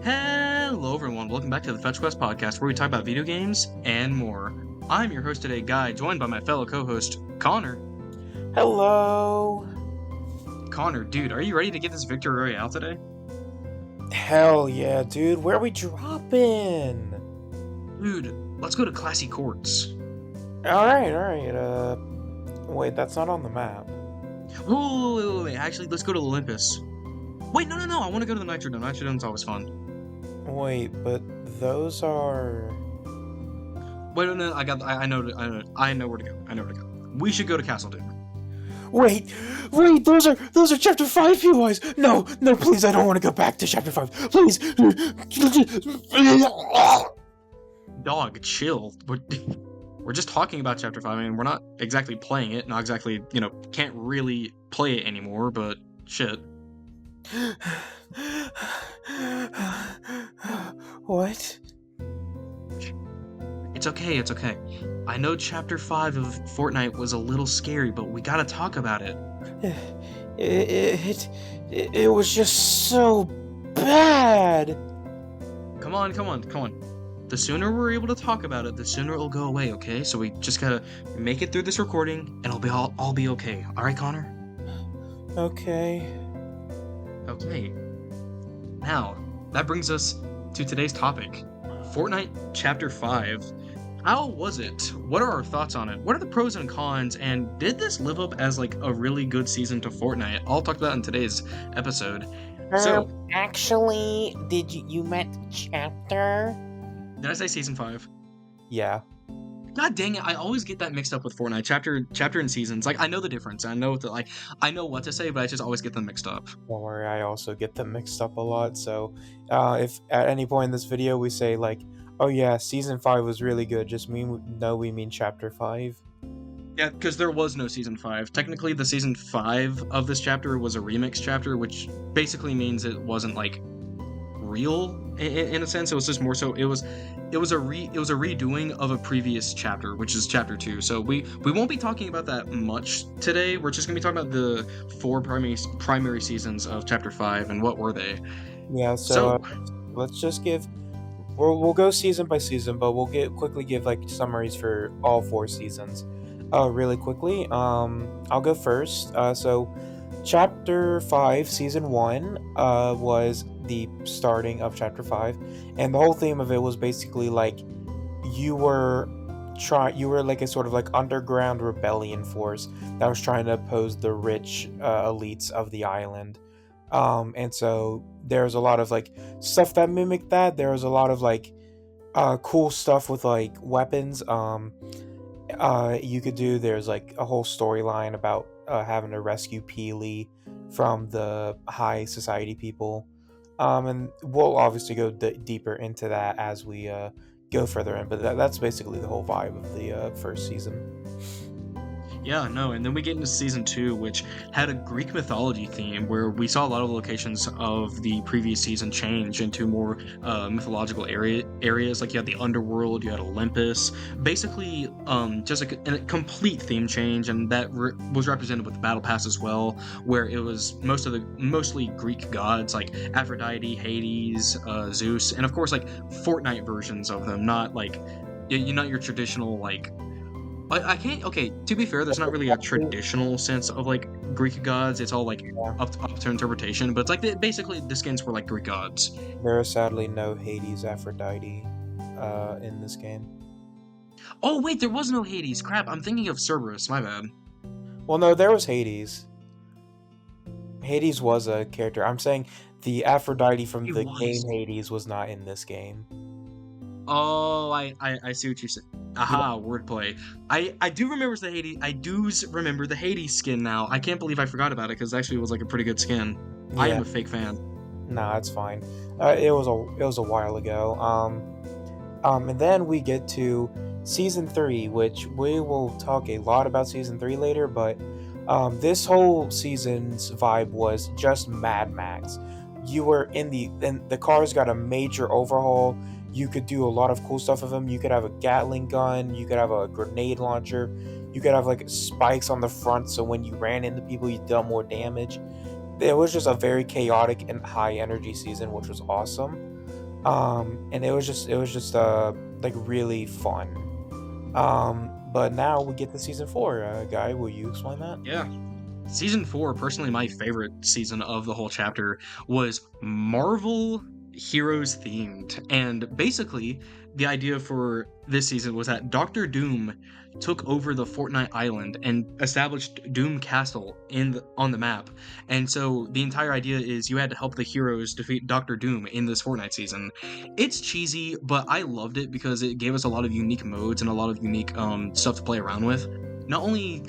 Hello, everyone. Welcome back to the Fetch Quest podcast, where we talk about video games and more. I'm your host today, Guy, joined by my fellow co-host, Connor. Hello. Connor, dude, are you ready to get this Victory Royale today? Hell yeah, dude. Where are we dropping? Dude, let's go to Classy Courts. Alright. Wait, that's not on the map. Wait. Actually, let's go to Olympus. Wait, no. I want to go to the Nitrodome. Nitrodome's always fun. Wait, but those are... Wait, no. I know where to go. We should go to Castle Doom. Wait, those are chapter 5 POIs! No, please, I don't want to go back to chapter 5. Please! Dog, chill. We're just talking about chapter 5. I mean, we're not exactly playing it, not exactly, can't really play it anymore, but shit. What? It's okay. I know chapter 5 of Fortnite was a little scary, but we gotta talk about it. It was just so bad! Come on. The sooner we're able to talk about it, the sooner it'll go away, okay? So we just gotta make it through this recording, and I'll be okay. Alright, Connor? Okay. Now, that brings us to today's topic. Fortnite Chapter 5. How was it? What are our thoughts on it? What are the pros and cons? And did this live up as like a really good season to Fortnite? I'll talk about in today's episode. Actually, did you meant chapter? Did I say season 5? Yeah. God dang it! I always get that mixed up with Fortnite chapter and seasons. Like I know the difference. I know what to say, but I just always get them mixed up. Don't worry, I also get them mixed up a lot. So, if at any point in this video we say like, "Oh yeah, season 5 was really good," just we mean chapter 5. Yeah, because there was no season 5. Technically, the season 5 of this chapter was a remix chapter, which basically means it wasn't like real in a sense. It was just more so it was a redoing of a previous chapter, which is chapter 2. So we won't be talking about that much today. We're just gonna be talking about the 4 primary seasons of chapter 5 and what were they. Yeah. So let's just we'll go season by season, but we'll quickly give like summaries for all 4 seasons. Really quickly. I'll go first. So chapter 5 season 1 was the starting of chapter 5, and the whole theme of it was basically like you were like a sort of like underground rebellion force that was trying to oppose the rich elites of the island. And so there's a lot of like stuff that mimicked that. There was a lot of like cool stuff with like weapons you could do. There's like a whole storyline about having to rescue Peely from the high society people. And we'll obviously go deeper into that as we go further in, but that's basically the whole vibe of the first season. Yeah, no, and then we get into season 2, which had a Greek mythology theme where we saw a lot of locations of the previous season change into more mythological areas. Like you had the underworld, you had Olympus, basically just a complete theme change, and that was represented with the battle pass as well, where it was mostly Greek gods like Aphrodite, Hades, Zeus, and of course like Fortnite versions of them, not like not your traditional like. I can't. Okay, to be fair, there's not really a traditional sense of like Greek gods. It's all like up to interpretation. But it's like basically the skins were like Greek gods. There are sadly no Hades, Aphrodite in this game. Oh wait, there was no Hades. Crap, I'm thinking of Cerberus. My bad. Well, no, there was Hades. Hades was a character. I'm saying the Aphrodite from the game Hades was not in this game. Oh, I see what you said. Aha, yeah. Wordplay. I do remember the Hades. I do remember the Hades skin now. I can't believe I forgot about it because actually it was like a pretty good skin. Yeah. I am a fake fan. Nah, it's fine. It was a while ago. And then we get to season 3, which we will talk a lot about season 3 later. But this whole season's vibe was just Mad Max. You were in the cars got a major overhaul. You could do a lot of cool stuff with them. You could have a Gatling gun. You could have a grenade launcher. You could have like spikes on the front, so when you ran into people, you dealt more damage. It was just a very chaotic and high energy season, which was awesome. And it was just like really fun. But now we get to season 4. Guy, will you explain that? Yeah. Season 4, personally my favorite season of the whole chapter, was Marvel Heroes themed. And basically, the idea for this season was that Doctor Doom took over the Fortnite island and established Doom Castle on the map. And so the entire idea is you had to help the heroes defeat Doctor Doom in this Fortnite season. It's cheesy, but I loved it because it gave us a lot of unique modes and a lot of unique stuff to play around with. Not only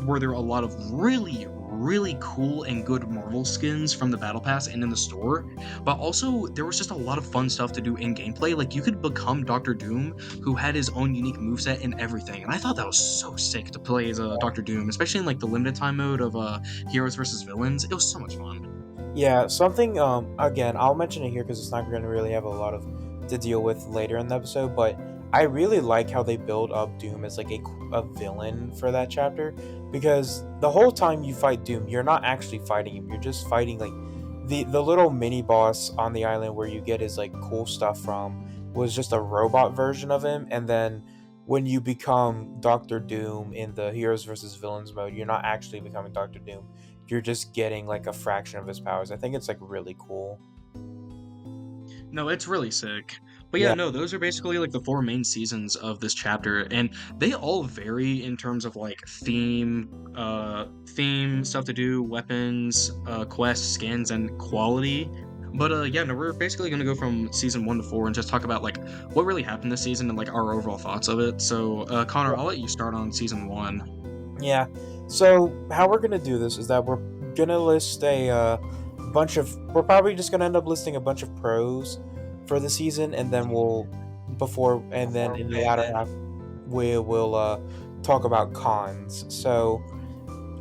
were there a lot of really cool and good Marvel skins from the battle pass and in the store, but also there was just a lot of fun stuff to do in gameplay. Like you could become Doctor Doom, who had his own unique moveset and everything, and I thought that was so sick to play as a Doctor Doom, especially in like the limited time mode of heroes versus villains. It was so much fun. Yeah, something again, I'll mention it here because it's not going to really have a lot of to deal with later in the episode, but I really like how they build up Doom as like a villain for that chapter, because the whole time you fight Doom, you're not actually fighting him. You're just fighting like the little mini boss on the island where you get his like cool stuff from was just a robot version of him, and then when you become Doctor Doom in the Heroes versus Villains mode, you're not actually becoming Doctor Doom, you're just getting like a fraction of his powers. I think it's like really cool. No, it's really sick. But yeah, Yeah, no, those are basically like the four main seasons of this chapter, and they all vary in terms of like theme, stuff to do, weapons, quests, skins, and quality. But yeah, no, we're basically gonna go from season 1 to 4 and just talk about like what really happened this season and like our overall thoughts of it. So, Connor, I'll let you start on season 1. yeah. So how we're gonna do this is that we're gonna list a bunch of. We're probably just gonna end up listing a bunch of pros for the season, and then in the latter half we will talk about cons. So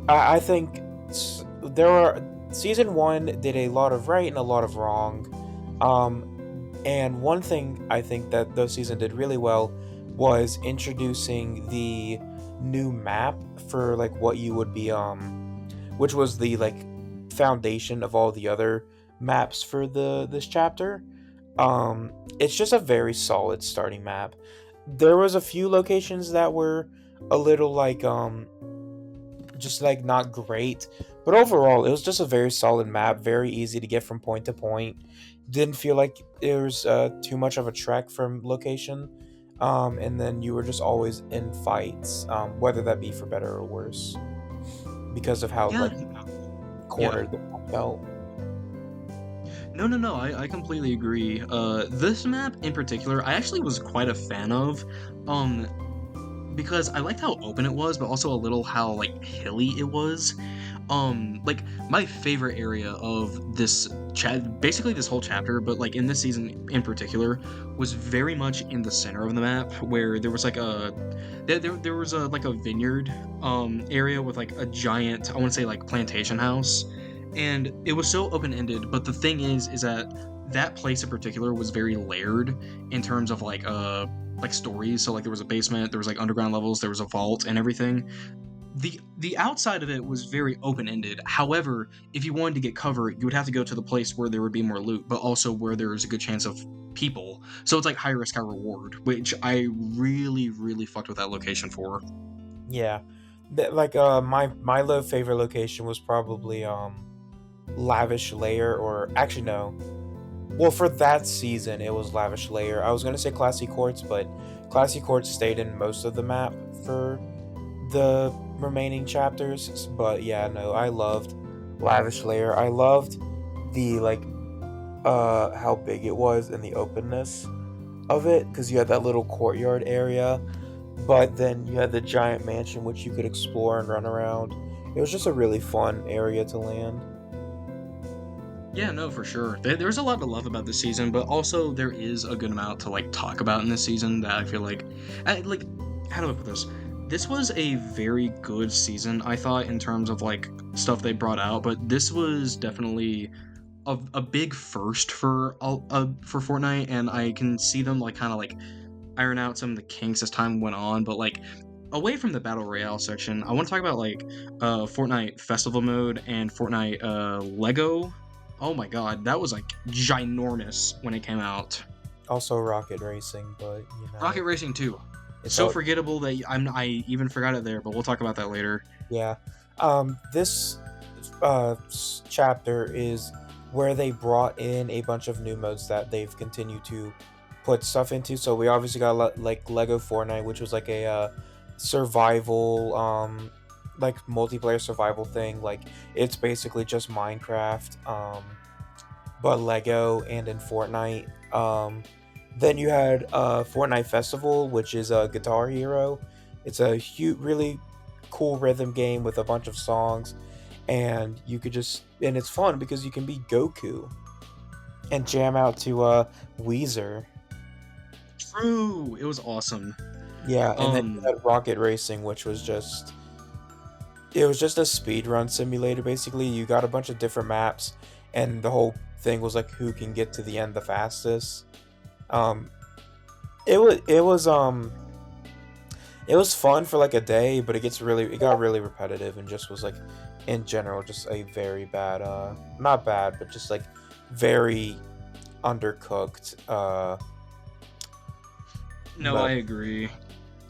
I think there are season 1 did a lot of right and a lot of wrong. And one thing I think that the season did really well was introducing the new map for like what you would be which was the like foundation of all the other maps for the this chapter. It's just a very solid starting map. There was a few locations that were a little like just like not great, but overall it was just a very solid map, very easy to get from point to point. Didn't feel like there was too much of a trek from location, and then you were just always in fights, whether that be for better or worse, because of how Yeah, like yeah. cornered the map felt. No, I completely agree. This map in particular, I actually was quite a fan of. Um, because I liked how open it was, but also a little how like hilly it was. Like my favorite area of this chat, basically this whole chapter, but like in this season in particular, was very much in the center of the map where there was like there was a like a vineyard area with like a giant, I want to say like plantation house, and it was so open ended. But the thing is that that place in particular was very layered in terms of like stories. So like there was a basement, there was like underground levels, there was a vault and everything. The outside of it was very open ended. However, if you wanted to get cover, you would have to go to the place where there would be more loot, but also where there's a good chance of people. So it's like high risk, high reward, which I really fucked with that location for. Yeah, like my low favorite location was probably Lavish Layer, or actually no. Well, for that season, it was Lavish Layer. I was gonna say Classy Courts, but Classy Courts stayed in most of the map for the remaining chapters. But yeah, no, I loved Lavish Layer. I loved the like how big it was and the openness of it, because you had that little courtyard area, but then you had the giant mansion which you could explore and run around. It was just a really fun area to land. Yeah, no, for sure. There's a lot to love about this season, but also there is a good amount to like talk about in this season that I feel like, how do I put this? This was a very good season, I thought, in terms of like stuff they brought out, but this was definitely a big first for Fortnite, and I can see them like kind of like iron out some of the kinks as time went on. But like away from the battle royale section, I want to talk about like Fortnite festival mode and Fortnite Lego Oh my god, that was like ginormous when it came out. Also Rocket Racing, but Rocket Racing 2. it's So all forgettable that I even forgot it there, but we'll talk about that later. yeah. This chapter is where they brought in a bunch of new modes that they've continued to put stuff into. So we obviously got like Lego Fortnite, which was like a survival, like multiplayer survival thing. Like it's basically just Minecraft, but Lego and in Fortnite. Then you had Fortnite Festival, which is a Guitar Hero. It's a huge, really cool rhythm game with a bunch of songs, and you could just and it's fun because you can be Goku and jam out to Weezer. True, it was awesome. Yeah, and then you Um, had Rocket Racing, which was just it was just a speed run simulator. Basically, you got a bunch of different maps, and the whole thing was like who can get to the end the fastest. Um, it was fun for like a day, but it got really repetitive and just was like in general just a very bad not bad, but just like very undercooked no, I mode. agree.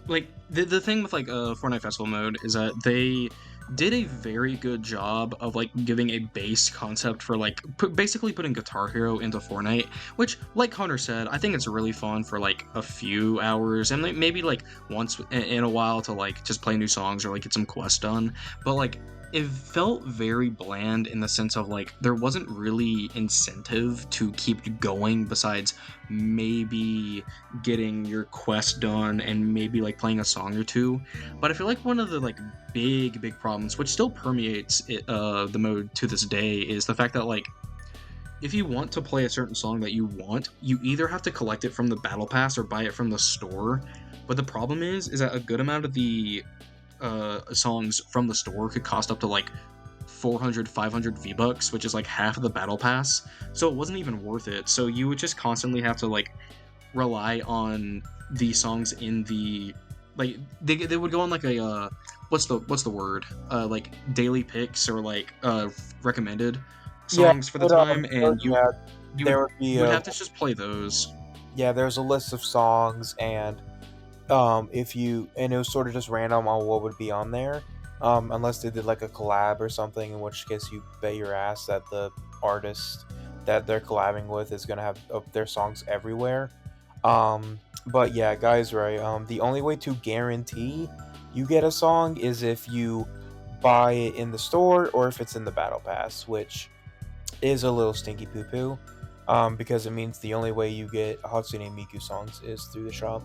Like the thing with like Fortnite Festival mode is that they did a very good job of like giving a base concept for like basically putting Guitar Hero into Fortnite, which like Hunter said, I think it's really fun for like a few hours and like, maybe like once in a while to like just play new songs or like get some quests done. But like it felt very bland in the sense of like there wasn't really incentive to keep going besides maybe getting your quest done and maybe like playing a song or two. But I feel like one of the like big problems, which still permeates the mode to this day, is the fact that like if you want to play a certain song that you want, you either have to collect it from the battle pass or buy it from the store. But the problem is that a good amount of the songs from the store could cost up to like 400 500 V-bucks, which is like half of the battle pass, so it wasn't even worth it. So you would just constantly have to like rely on the songs in the like they would go on like a what's the word like daily picks or like recommended Yeah, songs for the time, and yeah, you there would would be you would have to just play those. yeah, there's a list of songs, and if you and it was sort of just random on what would be on there, unless they did like a collab or something, in which case you bet your ass that the artist that they're collabing with is gonna have their songs everywhere. But yeah, guys, right, the only way to guarantee you get a song is if you buy it in the store or if it's in the battle pass, which is a little stinky poo poo, because it means the only way you get Hatsune Miku songs is through the shop.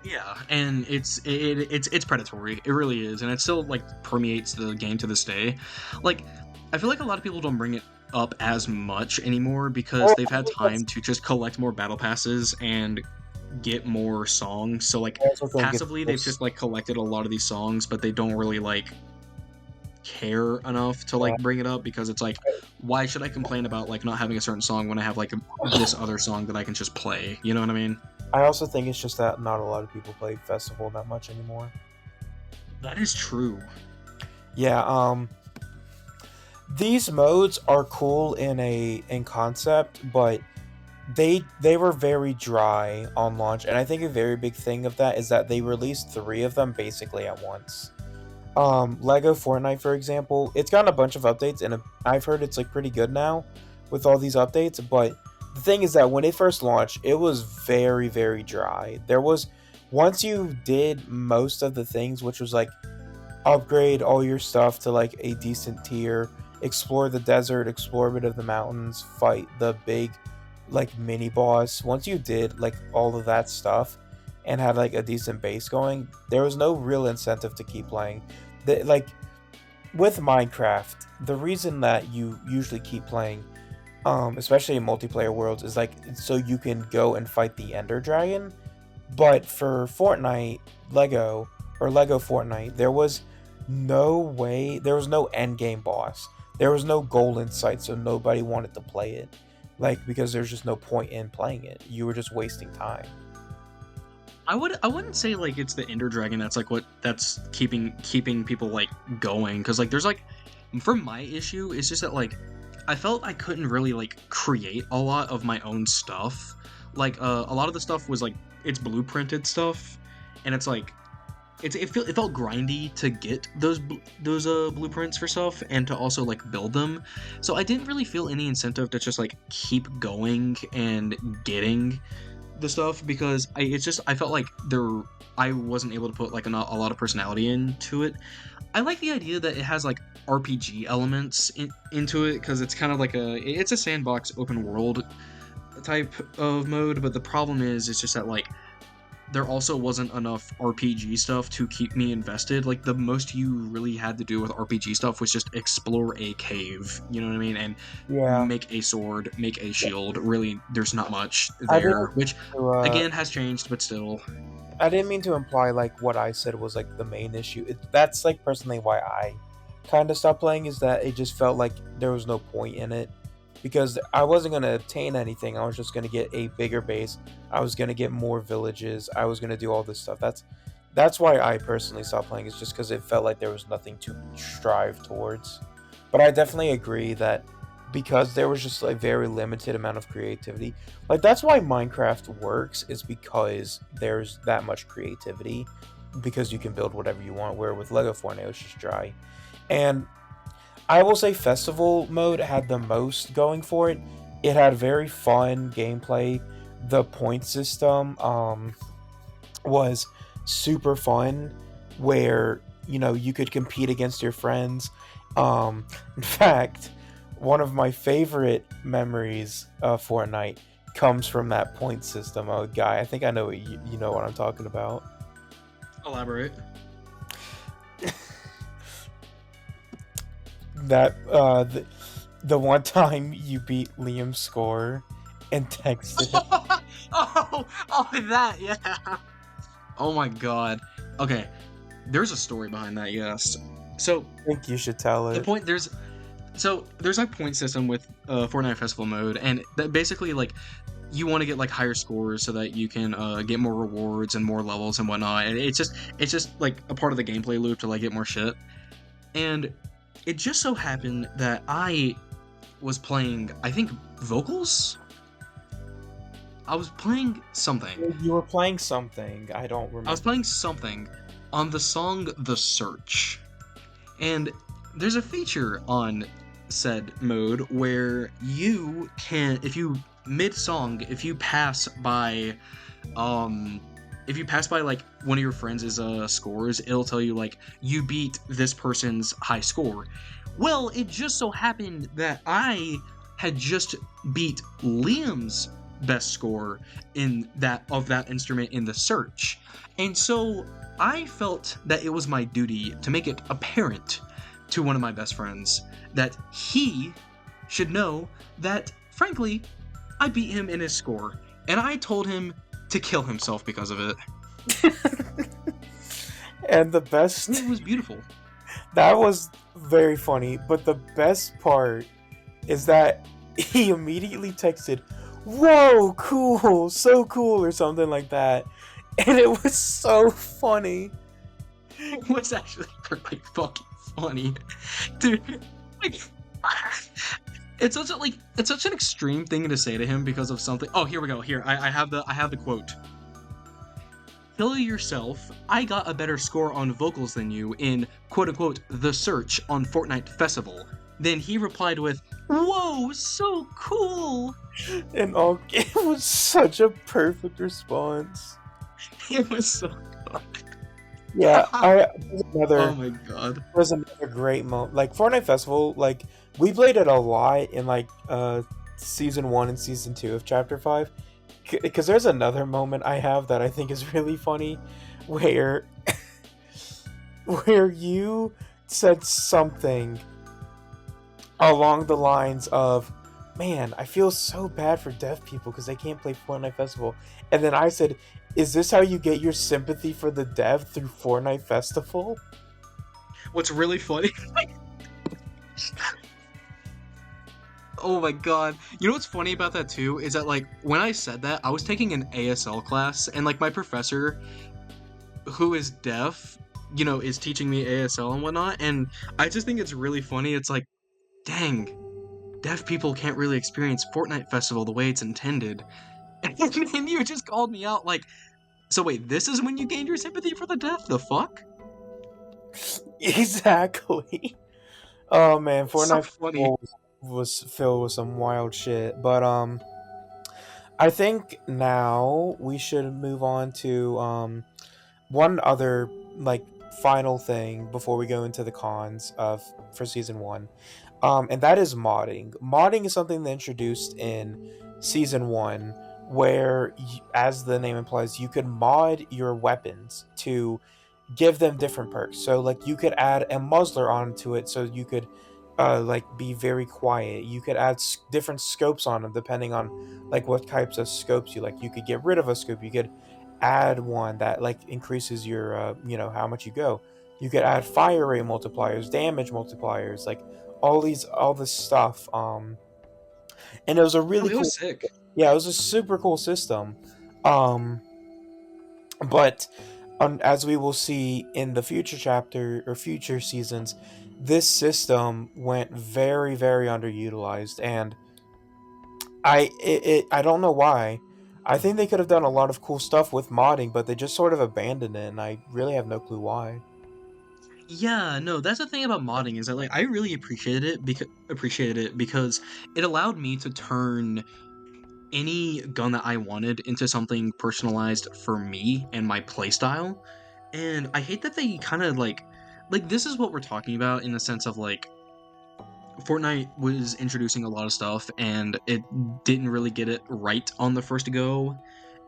Yeah, and it's predatory. It really is, and it still like permeates the game to this day. Like, I feel like a lot of people don't bring it up as much anymore because Well, they've I had think that's time to just collect more battle passes and get more songs. So like I also think it's passively, they've just just like collected a lot of these songs, but they don't really like care enough to yeah. like bring it up because it's like, why should I complain about like not having a certain song when I have like this other song that I can just play? You know what I mean? I also think it's just that not a lot of people play Festival that much anymore. That is true. Yeah, these modes are cool in concept, but they were very dry on launch, and I think a very big thing of that is that they released three of them basically at once. Lego Fortnite, for example, it's gotten a bunch of updates, and I've heard it's like pretty good now with all these updates. But the thing is that when it first launched, it was very dry. There was once you did most of the things, which was like upgrade all your stuff to like a decent tier, explore the desert, explore a bit of the mountains, fight the big like mini boss. Once you did like all of that stuff and had like a decent base going, there was no real incentive to keep playing. Like with Minecraft, the reason that you usually keep playing, especially in multiplayer worlds, is like so you can go and fight the Ender Dragon. But for Fortnite, Lego or Lego Fortnite, there was no end game boss. There was no goal in sight, so nobody wanted to play it. Like because there's just no point in playing it. You were just wasting time. I wouldn't say like it's the Ender Dragon that's like what that's keeping people like going, because like there's like for my issue it's just that like I felt I couldn't really like create a lot of my own stuff. Like a lot of the stuff was like it's blueprinted stuff, and it's like it felt grindy to get those blueprints for stuff and to also like build them. So I didn't really feel any incentive to just like keep going and getting the stuff because I felt like I wasn't able to put like a lot of personality into it. I like the idea that it has like RPG elements into it because it's kind of like it's a sandbox open world type of mode, but the problem is it's just that like there also wasn't enough RPG stuff to keep me invested. Like the most you really had to do with RPG stuff was just explore a cave, you know what I mean, and Yeah, make a sword, make a shield. Really, there's not much I there, didn't which to, again has changed, but still. I didn't mean to imply like what I said was like the main issue. That's like personally why I kind of stopped playing is that it just felt like there was no point in it because I wasn't going to obtain anything. I was just going to get a bigger base. I was going to get more villages. I was going to do all this stuff. That's why I personally stopped playing is just because it felt like there was nothing to strive towards. But I definitely agree that because there was just a very limited amount of creativity, like that's why Minecraft works is because there's that much creativity because you can build whatever you want. Where with Lego Fortnite, it's just dry. And I will say Festival mode had the most going for it. It had very fun gameplay. The point system was super fun, where you could compete against your friends. In fact, one of my favorite memories of Fortnite comes from that point system. Oh, guy, I think I know what you know what I'm talking about. Elaborate. That the one time you beat Liam's score and texted him. Oh, that, yeah. Oh my god. Okay, there's a story behind that, yes. So, I think you should tell the it. point there's a point system with Fortnite Festival mode, and that basically like you want to get like higher scores so that you can get more rewards and more levels and whatnot. And it's just like a part of the gameplay loop to like get more shit. And it just so happened that I was playing, I think, vocals. I was playing something. You were playing something. I don't I was remember. playing something on the song "The Search," and there's a feature on said mode where you can, if you mid song, um if you pass by like one of your friends' scores, it'll tell you like you beat this person's high score. Well, it just so happened that I had just beat Liam's best score in that instrument in the search. And so I felt that it was my duty to make it apparent to one of my best friends that he should know that, frankly, I beat him in his score, and I told him to kill himself because of it. And the And best it was beautiful. that was very funny, but the best part is that he immediately texted, "Whoa, cool, so cool," or something like that. And it was so funny. It was actually pretty fucking funny, dude. Like, it's such an extreme thing to say to him because of something. Oh, here we go. Here, I have the quote. Kill yourself. I got a better score on vocals than you in quote unquote the search on Fortnite Festival. Then he replied with, "Whoa, so cool!" And all it was such a perfect response. It was so good. Yeah, I Oh another my god. was another great moment. Like Fortnite Festival, like we played it a lot in like season 1 and season 2 of chapter 5. Because there's another moment I have that I think is really funny where where you said something along the lines of, "Man, I feel so bad for deaf people because they can't play Fortnite Festival." And then I said, "Is this how you get your sympathy for the deaf through Fortnite Festival?" What's really funny? Oh my god. You know what's funny about that too is that like when I said that, I was taking an ASL class and like my professor who is deaf, is teaching me ASL and whatnot, and I just think it's really funny. It's like, dang. deaf people can't really experience Fortnite Festival the way it's intended. And then you just called me out like, so wait, this is when you gained your sympathy for the deaf? The fuck? Exactly. Oh man, It's so Fortnite funny. was filled with some wild shit. But I think now we should move on to one other like final thing before we go into the cons of for season one. And that is modding. Modding is something they introduced in season one, where, as the name implies, you could mod your weapons to give them different perks. So, like, you could add a muzzler onto it, so you could, like, be very quiet. You could add different scopes on them depending on like what types of scopes you like. You could get rid of a scope. You could add one that like increases your, how much you go. You could add fire rate multipliers, damage multipliers, like all this stuff. And it was a No, really it cool. was sick. Yeah, it was a super cool system. Um, but as we will see in the future chapter or future seasons, this system went very, very underutilized, and I don't know why. I think they could have done a lot of cool stuff with modding, but they just sort of abandoned it, and I really have no clue why. Yeah, no, that's the thing about modding is that like I really appreciated it because it allowed me to turn any gun that I wanted into something personalized for me and my playstyle. And I hate that they kind of like this is what we're talking about in the sense of like Fortnite was introducing a lot of stuff and it didn't really get it right on the first go.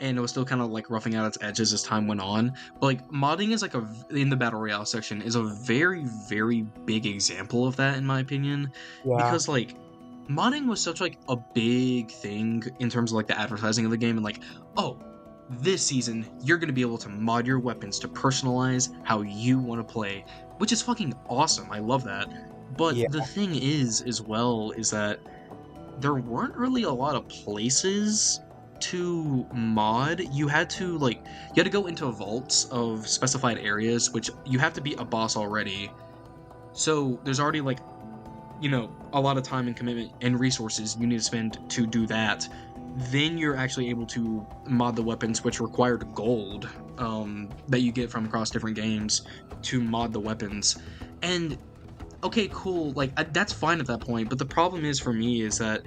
And it was still kind of like roughing out its edges as time went on. But like modding is like in the battle royale section is a very very big example of that in my opinion, Yeah, because like modding was such like a big thing in terms of like the advertising of the game and like, oh, this season you're going to be able to mod your weapons to personalize how you want to play, which is fucking awesome. I love that. But yeah, the thing is, as well, is that there weren't really a lot of places to mod. You had to go into vaults of specified areas, which you have to be a boss already. So there's already like, a lot of time and commitment and resources you need to spend to do that. Then you're actually able to mod the weapons, which required gold, that you get from across different games to mod the weapons. And okay, cool. Like that's fine at that point. But the problem is for me is that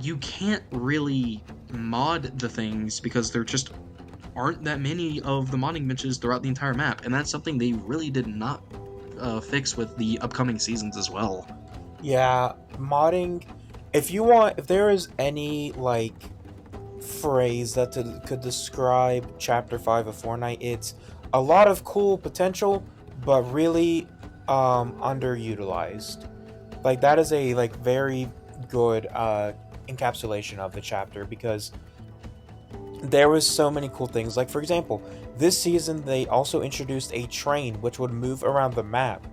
you can't really mod the things because there just aren't that many of the modding benches throughout the entire map, and that's something they really did not fix with the upcoming seasons as well. yeah. Modding. If there is any like phrase that could describe Chapter 5 of Fortnite, it's a lot of cool potential, but really underutilized. Like that is a like very good encapsulation of the chapter, because there was so many cool things. Like, for example, this season they also introduced a train which would move around the map,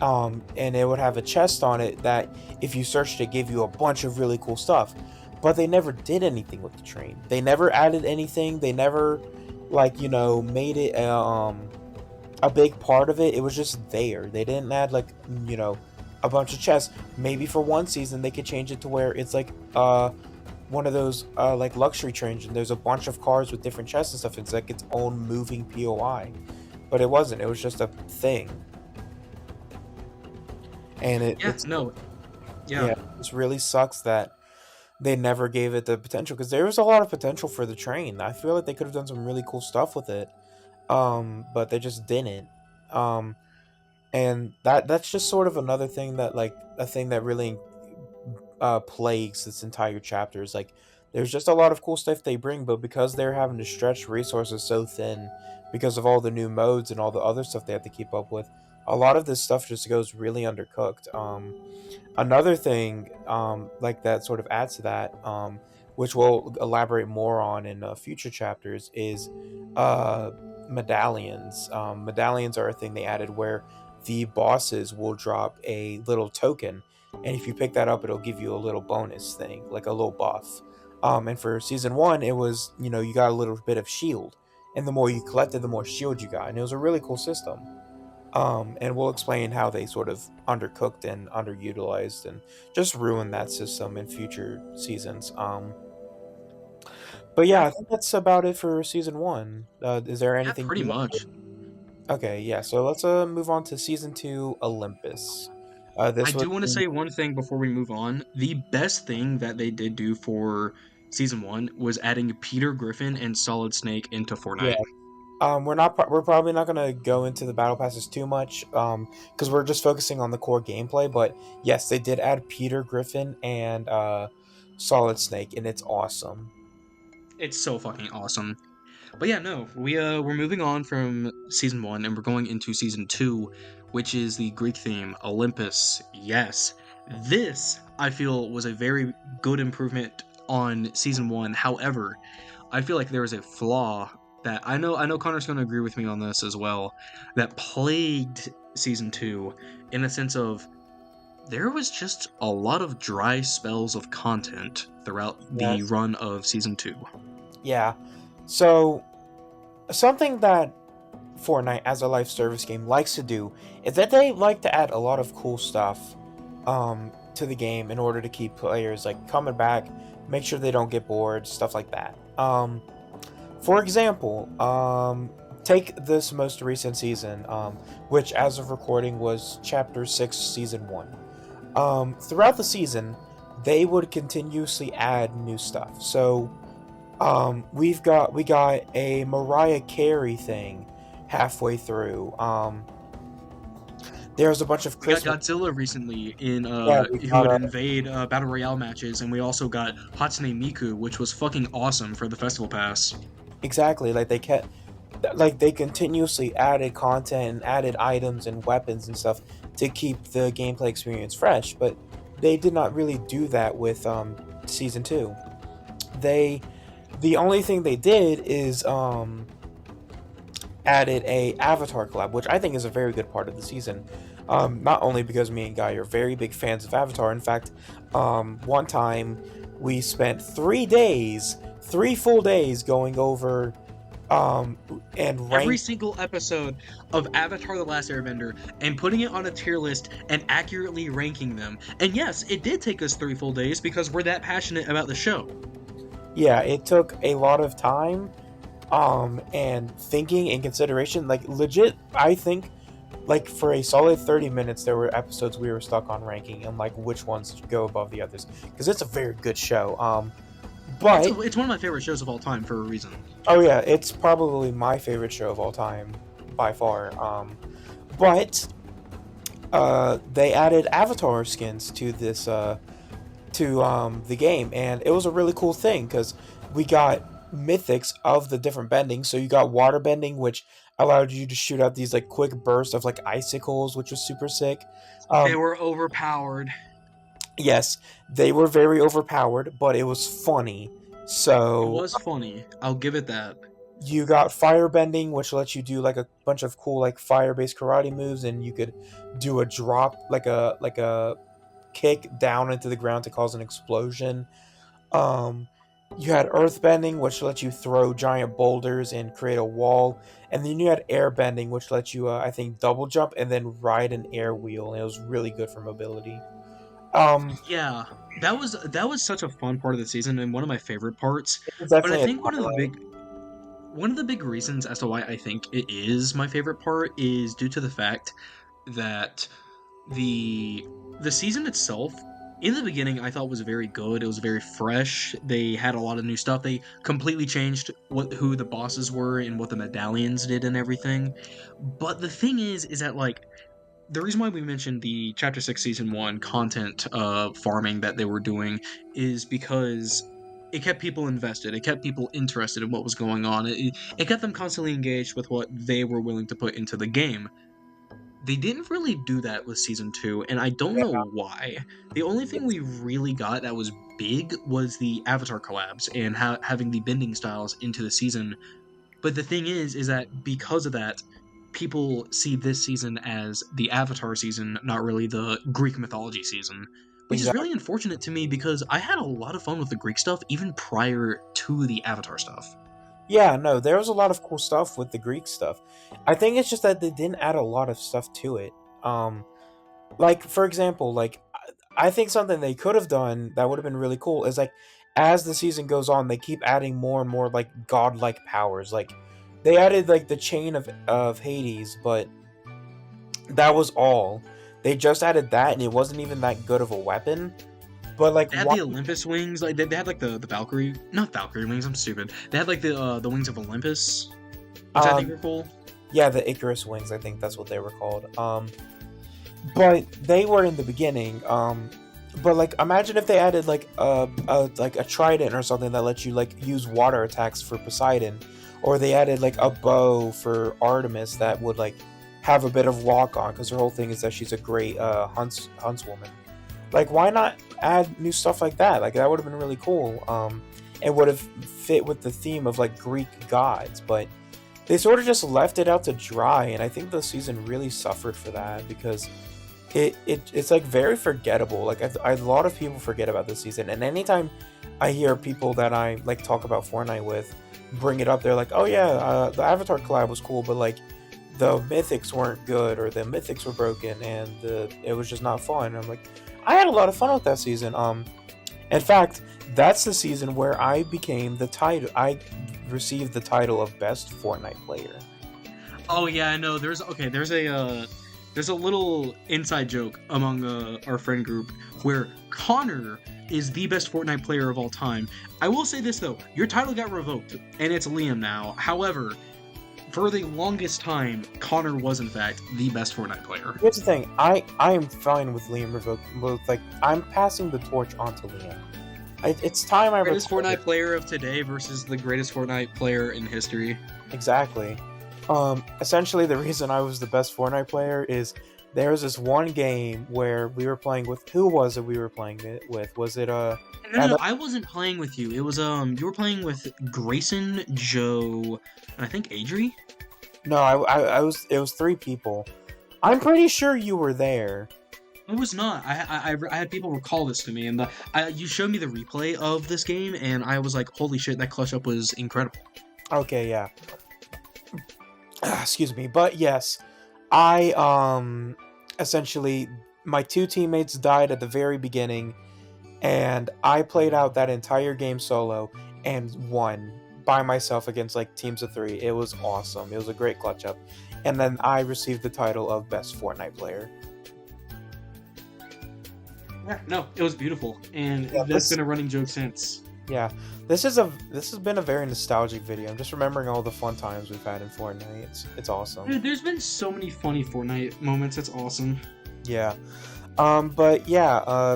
and it would have a chest on it that, if you searched it, gave you a bunch of really cool stuff. But they never did anything with the train. They never added anything. They never, like, made it a big part of it. It was just there. They didn't add, like, a bunch of chests. Maybe for one season they could change it to where it's like one of those like luxury trains, and there's a bunch of cars with different chests and stuff. It's like its own moving POI, but it wasn't. It was just a thing, and Yeah, no, yeah. yeah, it really sucks that they never gave it the potential, because there was a lot of potential for the train. I feel like they could have done some really cool stuff with it, but they just didn't. Um, and that's just sort of another thing that, like, a thing that really plagues this entire chapter is like, there's just a lot of cool stuff they bring, but because they're having to stretch resources so thin because of all the new modes and all the other stuff they have to keep up with, a lot of this stuff just goes really undercooked. Another thing, like, that sort of adds to that, which we'll elaborate more on in future chapters, is uh, medallions. Medallions are a thing they added where the bosses will drop a little token, and if you pick that up, it'll give you a little bonus thing, like a little buff. And for season one, it was, you got a little bit of shield, and the more you collected, the more shield you got, and it was a really cool system. And we'll explain how they sort of undercooked and underutilized and just ruined that system in future seasons. But Yeah, yeah, I think that's about it for season one. Is there yeah, anything pretty you much. Okay, yeah. So let's move on to season two, Olympus. I This was do want to say one thing before we move on. The best thing that they did do for season one was adding Peter Griffin and Solid Snake into yeah. Fortnite. We're probably not gonna go into the battle passes too much, because we're just focusing on the core gameplay. But yes, they did add Peter Griffin and Solid Snake, and it's awesome. It's so fucking awesome. But yeah, no, we're moving on from season one and we're going into season two, which is the Greek theme, Olympus. Yes. This, I feel, was a very good improvement on season one. However, I feel like there is a flaw that I know Connor's gonna agree with me on this as well, that plagued season two in a sense of there was just a lot of dry spells of content throughout the Yes. run of season two. Yeah. So something that Fortnite as a live service game likes to do is that they like to add a lot of cool stuff to the game in order to keep players like coming back, make sure they don't get bored, stuff like that. For example, take this most recent season, which as of recording was Chapter 6, Season 1. Throughout the season, they would continuously add new stuff. So, we got a Mariah Carey thing halfway through. There's a bunch of We got Christmas. Godzilla recently in Yeah, we who got would invade battle royale matches, and we also got Hatsune Miku, which was fucking awesome for the festival pass. exactly like they continuously added content and added items and weapons and stuff to keep the gameplay experience fresh. But they did not really do that with season two. They the only thing they did is added a Avatar collab, which I think is a very good part of the season. Not only because me and Guy are very big fans of Avatar. In fact, one time we spent 3 days, 3 full days going over um, and Every rank. single episode of Avatar: The Last Airbender and putting it on a tier list and accurately ranking them. And yes, it did take us 3 full days because we're that passionate about the show. Yeah, it took a lot of time, and thinking and consideration. Like legit, I think like for a solid 30 minutes there were episodes we were stuck on ranking and like which ones should go above the others because it's a very good show. It's But it's one of my favorite shows of all time for a reason. oh yeah, it's probably my favorite show of all time by far. But they added avatar skins to this to the game, and it was a really cool thing because we got mythics of the different bendings. So you got water bending, which allowed you to shoot out these like quick bursts of like icicles, which was super sick. They Um, were overpowered. yes, they were very overpowered, but it was funny. It So was funny. I'll give it that. you got fire bending, which lets you do like a bunch of cool like fire-based karate moves, and you could do a drop like a kick down into the ground to cause an explosion. Um, you had earth bending, which lets you throw giant boulders and create a wall, and then you had air bending, which lets you, I think, double jump and then ride an air wheel, and it was really good for mobility. Um, Yeah, that was such a fun part of the season and one of my favorite parts. it was But I definitely a think highlight. one of the big reasons as to why I think it is my favorite part is due to the fact that the the season itself in the beginning I thought was very good. It was very fresh. They had a lot of new stuff. They completely changed who the bosses were and what the medallions did and everything. But the thing is that like the reason why we mentioned the chapter 6 season 1 content farming that they were doing is because it kept people invested, it kept people interested in what was going on, it kept them constantly engaged with what they were willing to put into the game. They didn't really do that with season 2 and I don't Yeah, know why. The only thing we really got that was big was the avatar collabs and having the bending styles into the season. But the thing is that because of that, people see this season as the Avatar season, not really the Greek mythology season, which is really exactly. unfortunate to me because I had a lot of fun with the Greek stuff even prior to the Avatar stuff. Yeah, no, there was a lot of cool stuff with the Greek stuff. I think it's just that they didn't add a lot of stuff to it. Um, like for example, like I think something they could have done that would have been really cool is like as the season goes on, they keep adding more and more like godlike powers. Like they added like the chain of Hades, but that was all. They just added that, and it wasn't even that good of a weapon. But like, They had why? the Olympus wings, like they had like the Valkyrie, not Valkyrie wings. I'm stupid. They had like the wings of Olympus, which I think Um, were cool. yeah, the Icarus wings. I think that's what they were called. But they were in the beginning. But like, imagine if they added like a trident or something that lets you like use water attacks for Poseidon, or they added like a bow for Artemis that would like have a bit of walk on because her whole thing is that she's a great huntswoman. Like, why not add new stuff like that? Like, that would have been really cool. It would have fit with the theme of like Greek gods, but they sort of just left it out to dry, and I think the season really suffered for that because it's like very forgettable. Like a lot of people forget about this season, and anytime I hear people that I like talk about Fortnite with bring it up, they're like, "Oh yeah, the Avatar collab was cool, but like the mythics weren't good, or the mythics were broken, and it was just not fun." And I'm like, I had a lot of fun with that season. In fact, that's the season where I became the title. I received the title of best Fortnite player. Oh yeah, I know. There's a little inside joke among our friend group where Connor is the best Fortnite player of all time. I will say this though, your title got revoked, and it's Liam now. However, for the longest time, Connor was in fact the best Fortnite player. Here's the thing, I am fine with Liam revoke. Like I'm passing the torch on to Liam. It's time I Greatest recorded. Fortnite player of today versus the greatest Fortnite player in history. Exactly. Essentially, the reason I was the best Fortnite player is there was this one game where we were playing with. Who was it we were playing it with? Was it No, I wasn't playing with you. It was you were playing with Grayson, Joe, and I think Adri. No, I was. It was three people. I'm pretty sure you were there. I was not. I had people recall this to me, and you showed me the replay of this game, and I was like, "Holy shit, that clutch up was incredible." Okay, yeah. Excuse me, but yes, I essentially my two teammates died at the very beginning, and I played out that entire game solo and won by myself against like teams of three. It was awesome. It was a great clutch up, and then I received the title of best Fortnite player. Yeah, no, it was beautiful, and Yeah, that's been a running joke since. yeah, this has been a very nostalgic video. I'm just remembering all the fun times we've had in Fortnite. It's awesome. Dude, there's been so many funny Fortnite moments. It's awesome. Yeah. But yeah,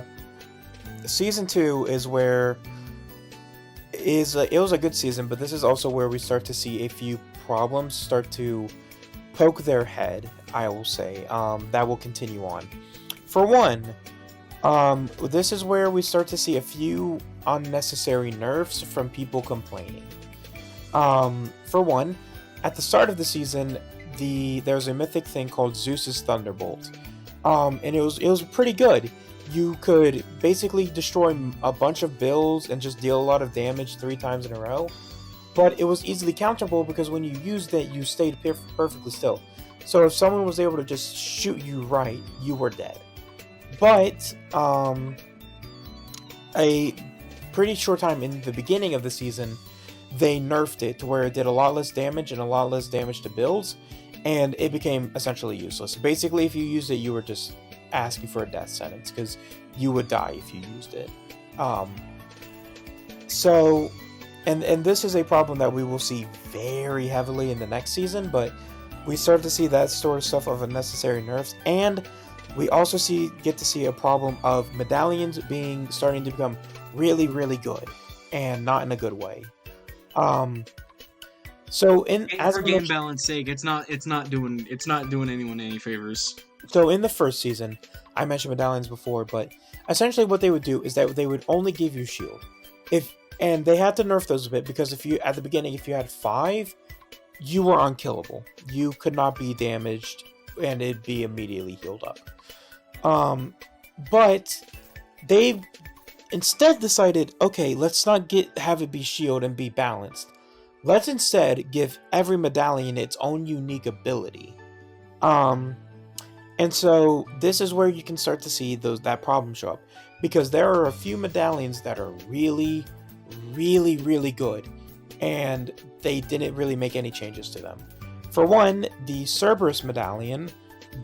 season 2 is where it was a good season, but this is also where we start to see a few problems start to poke their head, I will say. That will continue on. For one, this is where we start to see a few unnecessary nerfs from people complaining. For one, at the start of the season, there's a mythic thing called Zeus's Thunderbolt, and it was pretty good. You could basically destroy a bunch of builds and just deal a lot of damage 3 times in a row, but it was easily counterable because when you used it, you stayed perfectly still. So if someone was able to just shoot you right, you were dead. But a pretty short time in the beginning of the season, they nerfed it to where it did a lot less damage and a lot less damage to builds, and it became essentially useless. Basically, if you used it, you were just asking for a death sentence because you would die if you used it. So, and this is a problem that we will see very heavily in the next season, but we start to see that sort of stuff of unnecessary nerfs, and we also get to see a problem of medallions starting to become really, really good, and not in a good way. So For game balance sake, it's not doing anyone any favors. So in the first season, I mentioned medallions before, but essentially what they would do is that they would only give you shield. And they had to nerf those a bit because if you had 5, you were unkillable. You could not be damaged, and it'd be immediately healed up. But they instead decided, okay, let's not have it be shield and be balanced. Let's instead give every medallion its own unique ability. Um, and so this is where you can start to see that problem show up, because there are a few medallions that are really, really, really good, and they didn't really make any changes to them. For one, the Cerberus medallion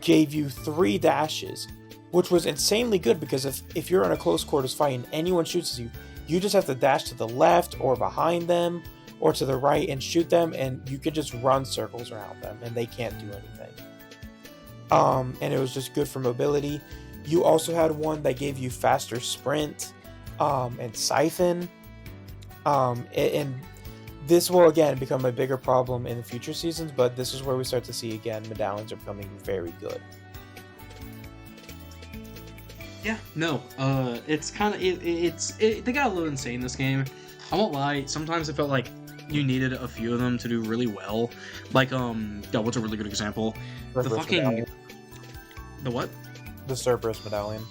gave you 3 dashes, which was insanely good because if you're in a close quarters fight and anyone shoots you, you just have to dash to the left or behind them or to the right and shoot them, and you can just run circles around them and they can't do anything. And it was just good for mobility. You also had one that gave you faster sprint, and siphon. And this will again become a bigger problem in the future seasons, but this is where we start to see again medallions are becoming very good. Yeah, no, it's kind of they got a little insane this game. I won't lie. Sometimes it felt like you needed a few of them to do really well. Like what's a really good example? The Cerberus fucking medallion. the what? The Cerberus medallion.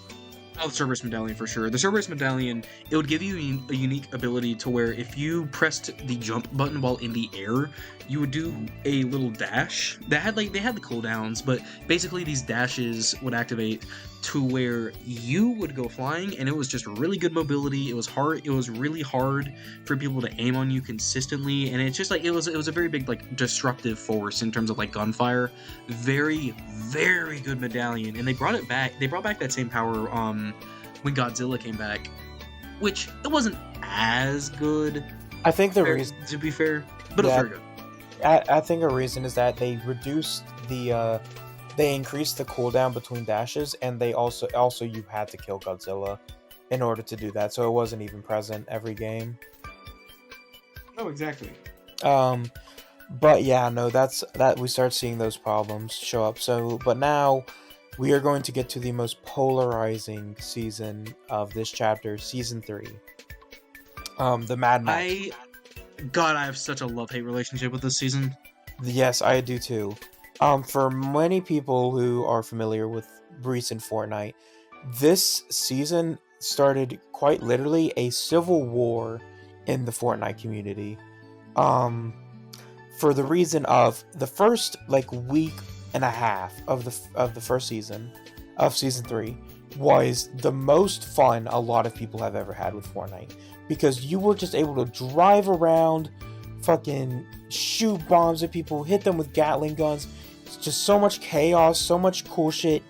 Oh, the Cerberus medallion for sure. The Cerberus medallion, it would give you a unique ability to where if you pressed the jump button while in the air, you would do a little dash. They had the cooldowns, but basically these dashes would activate to where you would go flying, and it was just really good mobility. It was hard. It was really hard for people to aim on you consistently, and it's just like it was a very big like destructive force in terms of like gunfire. Very, very good medallion, and they brought it back. They brought back that same power when Godzilla came back, which it wasn't as good. I think the reason, to be fair, but it was very good. I think a reason is that they reduced they increased the cooldown between dashes, and they also you had to kill Godzilla in order to do that, so it wasn't even present every game. Oh, exactly. But yeah, no, that we start seeing those problems show up. So, but now we are going to get to the most polarizing season of this chapter, season 3. The Mad Max. I have such a love-hate relationship with this season. Yes, I do too. For many people who are familiar with recent Fortnite, this season started quite literally a civil war in the Fortnite community. For the reason of the first week and a half of the first season of season 3 was the most fun a lot of people have ever had with Fortnite, because you were just able to drive around, fucking shoot bombs at people, hit them with Gatling guns. It's just so much chaos, so much cool shit.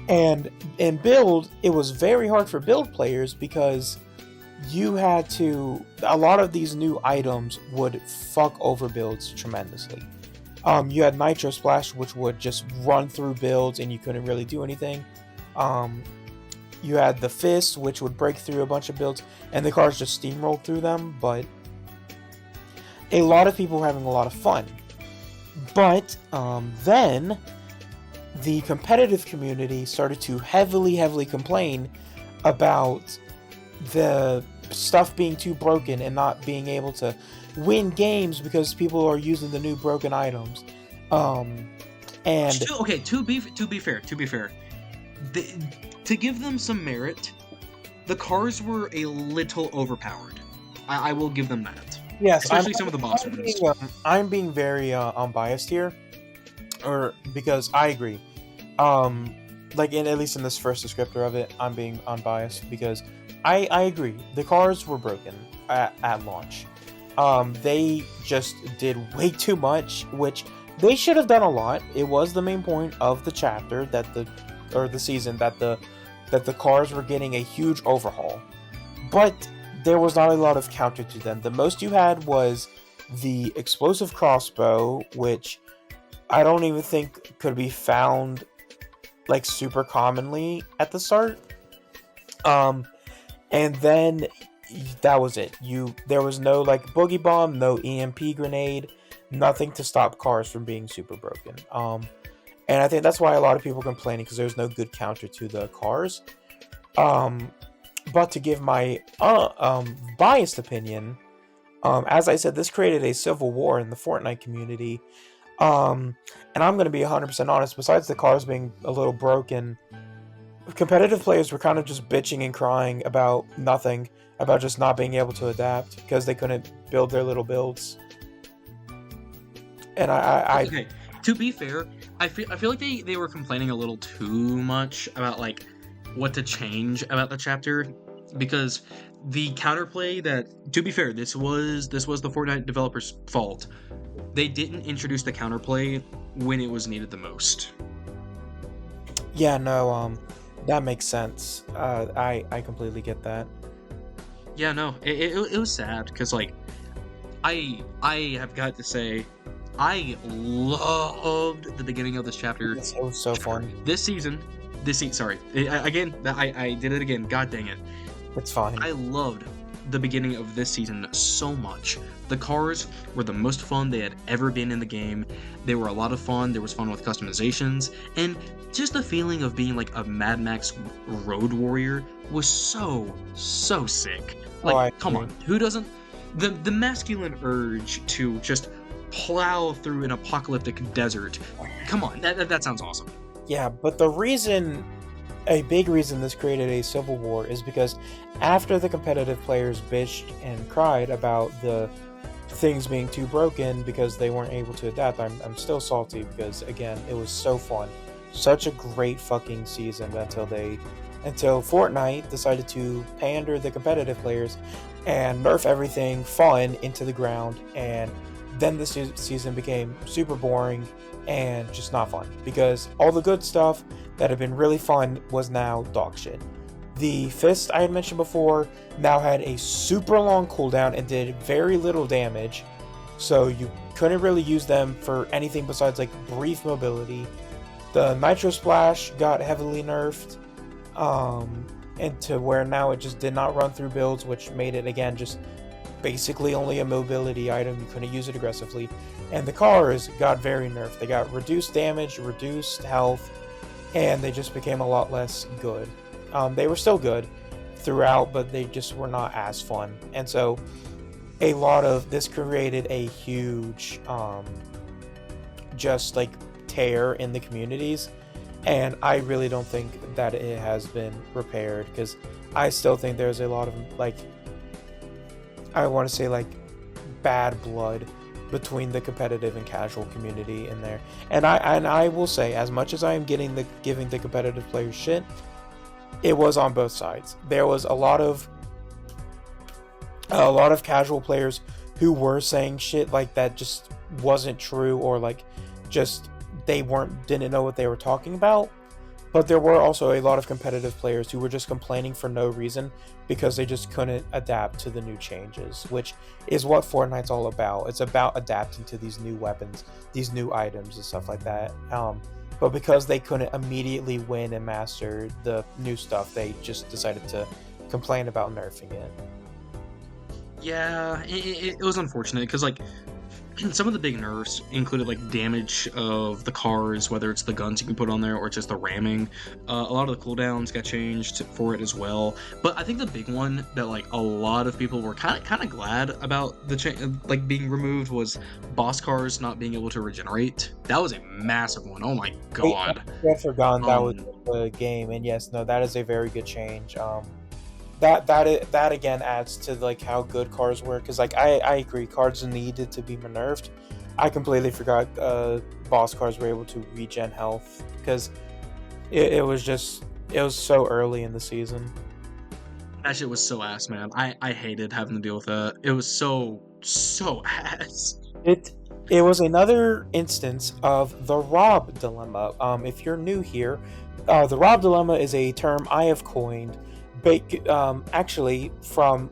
And in build, it was very hard for build players because you had to, a lot of these new items would fuck over builds tremendously. You had Nitro Splash, which would just run through builds and you couldn't really do anything. You had the Fist, which would break through a bunch of builds, and the cars just steamrolled through them, but a lot of people were having a lot of fun. But then the competitive community started to heavily complain about the stuff being too broken and not being able to win games because people are using the new broken items. And to be fair, to give them some merit, the cars were a little overpowered. I will give them that. Yes, especially some of the boss ones. I'm being very unbiased here, or because I agree. At least in this first descriptor of it, I'm being unbiased because I agree. The cars were broken at launch. They just did way too much, which they should have done a lot. It was the main point of the chapter the season that the cars were getting a huge overhaul, but there was not a lot of counter to them. The most you had was the explosive crossbow, which I don't even think could be found super commonly at the start. And then that was it. There was no boogie bomb, no EMP grenade, nothing to stop cars from being super broken. And I think that's why a lot of people complaining, because there's no good counter to the cars. But to give my biased opinion, as I said, this created a civil war in the Fortnite community. And I'm going to be 100% honest, besides the cars being a little broken, competitive players were kind of just bitching and crying about nothing, about just not being able to adapt because they couldn't build their little builds. And Okay, to be fair, I feel like they were complaining a little too much about like what to change about the chapter because the counterplay that to be fair, this was the Fortnite developers' fault. They didn't introduce the counterplay when it was needed the most. yeah, no, that makes sense. I completely get that. Yeah, no, it was sad because like I have got to say I loved the beginning of this chapter. It was so fun. This season, sorry, again, I did it again. God dang it! It's fine. I loved the beginning of this season so much. The cars were the most fun they had ever been in the game. They were a lot of fun. There was fun with customizations, and just the feeling of being like a Mad Max road warrior was so sick. Oh, I Like, come agree. on, who doesn't? The masculine urge to just plow through an apocalyptic desert. Come on, that sounds awesome. Yeah, but a big reason this created a civil war is because after the competitive players bitched and cried about the things being too broken because they weren't able to adapt, I'm still salty because again, it was so fun. Such a great fucking season until Fortnite decided to pander the competitive players and nerf everything fun into the ground, and then the season became super boring and just not fun because all the good stuff that had been really fun was now dog shit. The fist I had mentioned before now had a super long cooldown and did very little damage, so you couldn't really use them for anything besides like brief mobility. The Nitro Splash got heavily nerfed, and to where now it just did not run through builds, which made it again just basically only a mobility item. You couldn't use it aggressively. And the cars got very nerfed. They got reduced damage, reduced health, and they just became a lot less good. They were still good throughout, but they just were not as fun. And so a lot of this created a huge just like tear in the communities, and I really don't think that it has been repaired because I still think there's a lot of like, I want to say like bad blood between the competitive and casual community in there. And I will say, as much as I am giving the competitive players shit, it was on both sides. There was a lot of casual players who were saying shit like that just wasn't true, or like just didn't know what they were talking about. But there were also a lot of competitive players who were just complaining for no reason because they just couldn't adapt to the new changes, which is what Fortnite's all about. It's about adapting to these new weapons, these new items, and stuff like that. But because they couldn't immediately win and master the new stuff, they just decided to complain about nerfing it. Yeah, it was unfortunate because like some of the big nerfs included like damage of the cars, whether it's the guns you can put on there or just the ramming. A lot of the cooldowns got changed for it as well. But I think the big one that like a lot of people were kind of glad about like being removed was boss cars not being able to regenerate. That was a massive one. Oh my god. I forgot that was Um, the game, and yes, no, that is a very good change. That again adds to like how good cars were, because like I agree, cars needed to be nerfed. I completely forgot boss cars were able to regen health because it was so early in the season. that shit was so ass, man. I hated having to deal with that. It was so ass. It was another instance of the Rob dilemma. If you're new here, the Rob dilemma is a term I have coined, actually from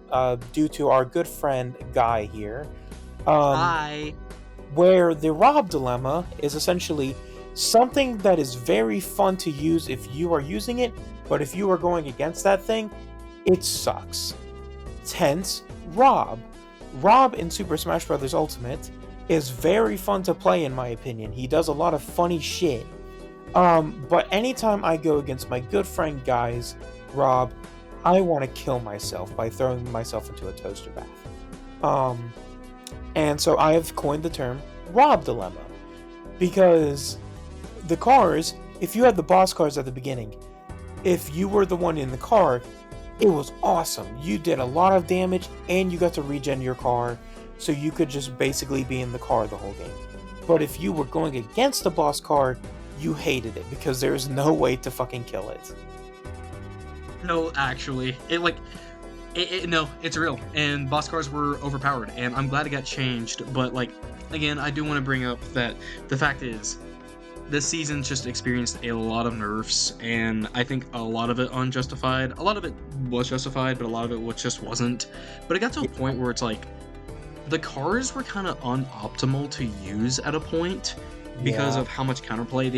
due to our good friend Guy here, um, I where the Rob dilemma is essentially something that is very fun to use if you are using it, but if you are going against that thing, it sucks. Hence, Rob. Rob in Super Smash Bros. Ultimate is very fun to play in my opinion. He does a lot of funny shit. But anytime I go against my good friend Guy's Rob, I want to kill myself by throwing myself into a toaster bath. Um, and so I have coined the term Rob Dilemma. Because the cars, if you had the boss cars at the beginning, if you were the one in the car, it was awesome. You did a lot of damage and you got to regen your car, so you could just basically be in the car the whole game. But if you were going against the boss car, you hated it because there's no way to fucking kill it. No, actually, no, it's real. And boss cars were overpowered, and I'm glad it got changed. But like, again, I do want to bring up that the fact is, this season just experienced a lot of nerfs, and I think a lot of it unjustified. A lot of it was justified, but a lot of it just wasn't. But it got to a point where it's like the cars were kind of unoptimal to use at a point because Yeah. of how much counterplay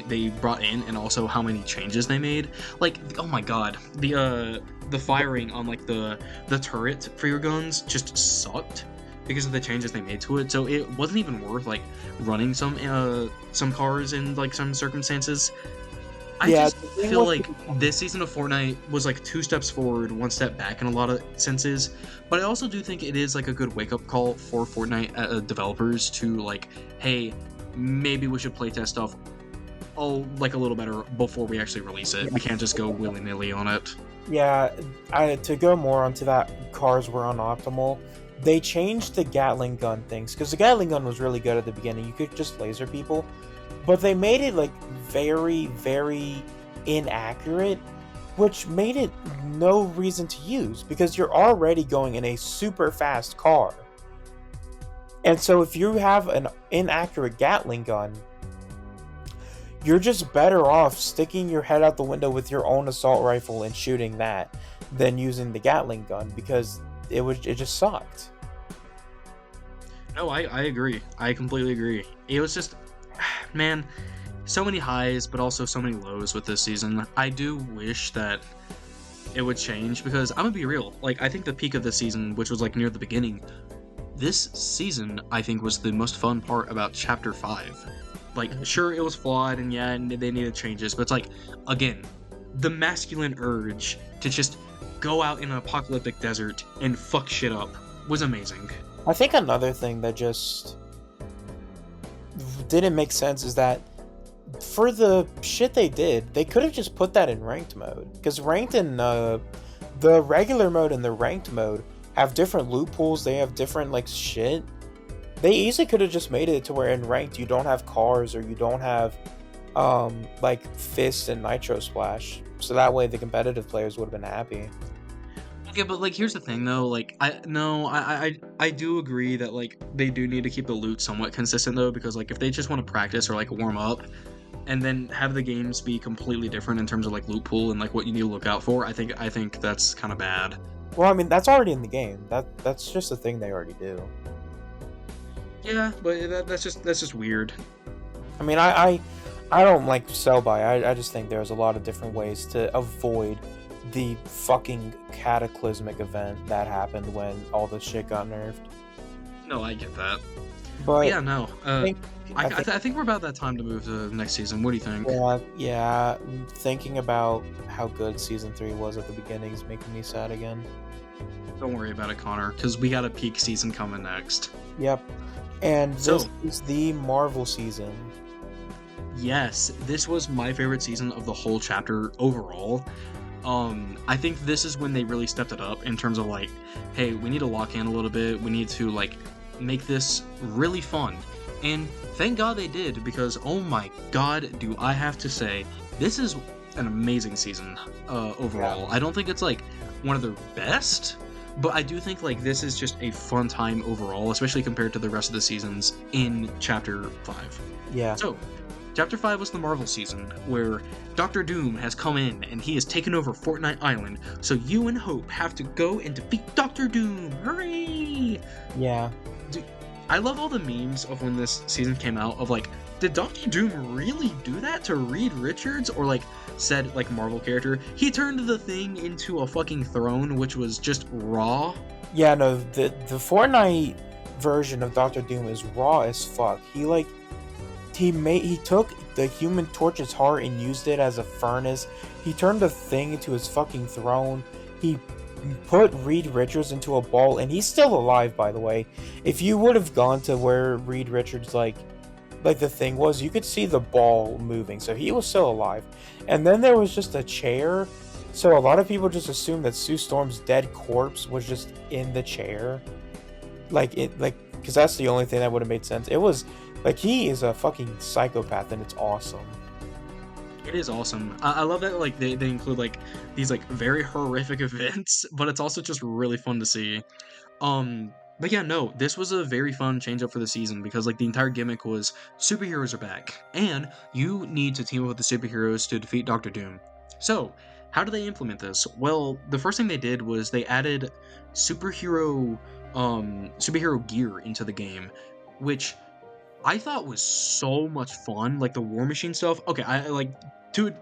they brought in and also how many changes they made. Like, oh my god, the firing on like the turret for your guns just sucked because of the changes they made to it. So it wasn't even worth like running some cars in like some circumstances. I Yeah, just the thing feel with like this season of Fortnite was like 2 steps forward, 1 step back in a lot of senses. But I also do think it is like a good wake up call for Fortnite developers to like, hey, maybe we should playtest stuff like a little better before we actually release it. We can't just go willy nilly on it. Yeah, to go more onto that, cars were unoptimal. They changed the Gatling gun things because the Gatling gun was really good at the beginning. You could just laser people, but they made it like very, very inaccurate, which made it no reason to use because you're already going in a super fast car. And so if you have an inaccurate Gatling gun, you're just better off sticking your head out the window with your own assault rifle and shooting that than using the Gatling gun because it just sucked. No, I agree. I completely agree. It was just, man, so many highs, but also so many lows with this season. I do wish that it would change because I'm gonna be real. Like, I think the peak of this season, which was like near the beginning, this season I think was the most fun part about Chapter 5. Like, sure, it was flawed, and yeah, and they needed changes, but it's like, again, the masculine urge to just go out in an apocalyptic desert and fuck shit up was amazing. I think another thing that just didn't make sense is that for the shit they did, they could have just put that in ranked mode. Because ranked and the regular mode and the ranked mode have different loot pools, they have different like shit. They easily could have just made it to where in ranked you don't have cars or you don't have like fist and nitro splash. So that way the competitive players would have been happy. Okay, but like here's the thing though, like I do agree that like they do need to keep the loot somewhat consistent though, because like if they just want to practice or like warm up and then have the games be completely different in terms of like loot pool and like what you need to look out for, I think that's kind of bad. Well, I mean that's already in the game. That's just a thing they already do. Yeah, but that's just weird. I mean I don't like sell by. I just think there's a lot of different ways to avoid the fucking cataclysmic event that happened when all the shit got nerfed. No, I get that. But Yeah, no. I think, I think we're about that time to move to the next season. What do you think? yeah, thinking about how good season 3 was at the beginning is making me sad again. Don't worry about it, Connor, because we got a peak season coming next. Yep. And So- this is the Marvel season. Yes, this was my favorite season of the whole chapter overall. I think this is when they really stepped it up in terms of like, hey, we need to lock in a little bit. We need to like make this really fun. And thank God they did, because oh my God, do I have to say, this is an amazing season overall. Yeah. I don't think it's like one of the best, but I do think like this is just a fun time overall, especially compared to the rest of the seasons in Chapter 5. Yeah. So, Chapter 5 was the Marvel season, where Doctor Doom has come in and he has taken over Fortnite Island, so you and Hope have to go and defeat Doctor Doom! Hooray! Yeah. Dude, I love all the memes of when this season came out, of like, did Doctor Doom really do that to Reed Richards? Or like, said like Marvel character, he turned the thing into a fucking throne, which was just raw. Yeah, no, the Fortnite version of Doctor Doom is raw as fuck. He took the Human Torch's heart and used it as a furnace. He turned the thing into his fucking throne. He put Reed Richards into a ball, and he's still alive, by the way. If you would have gone to where Reed Richards like the thing was, you could see the ball moving, so he was still alive. And then there was just a chair, so a lot of people just assumed that Sue Storm's dead corpse was just in the chair, because that's the only thing that would have made sense. It was Like he is a fucking psychopath, and it's awesome. It is awesome. I love that like they include like these like very horrific events, but it's also just really fun to see. But yeah, no, this was a very fun change up for the season because like the entire gimmick was superheroes are back, and you need to team up with the superheroes to defeat Doctor Doom. So, how do they implement this? Well, the first thing they did was they added superhero superhero gear into the game, which I thought was so much fun, like the War Machine stuff. Okay, I like to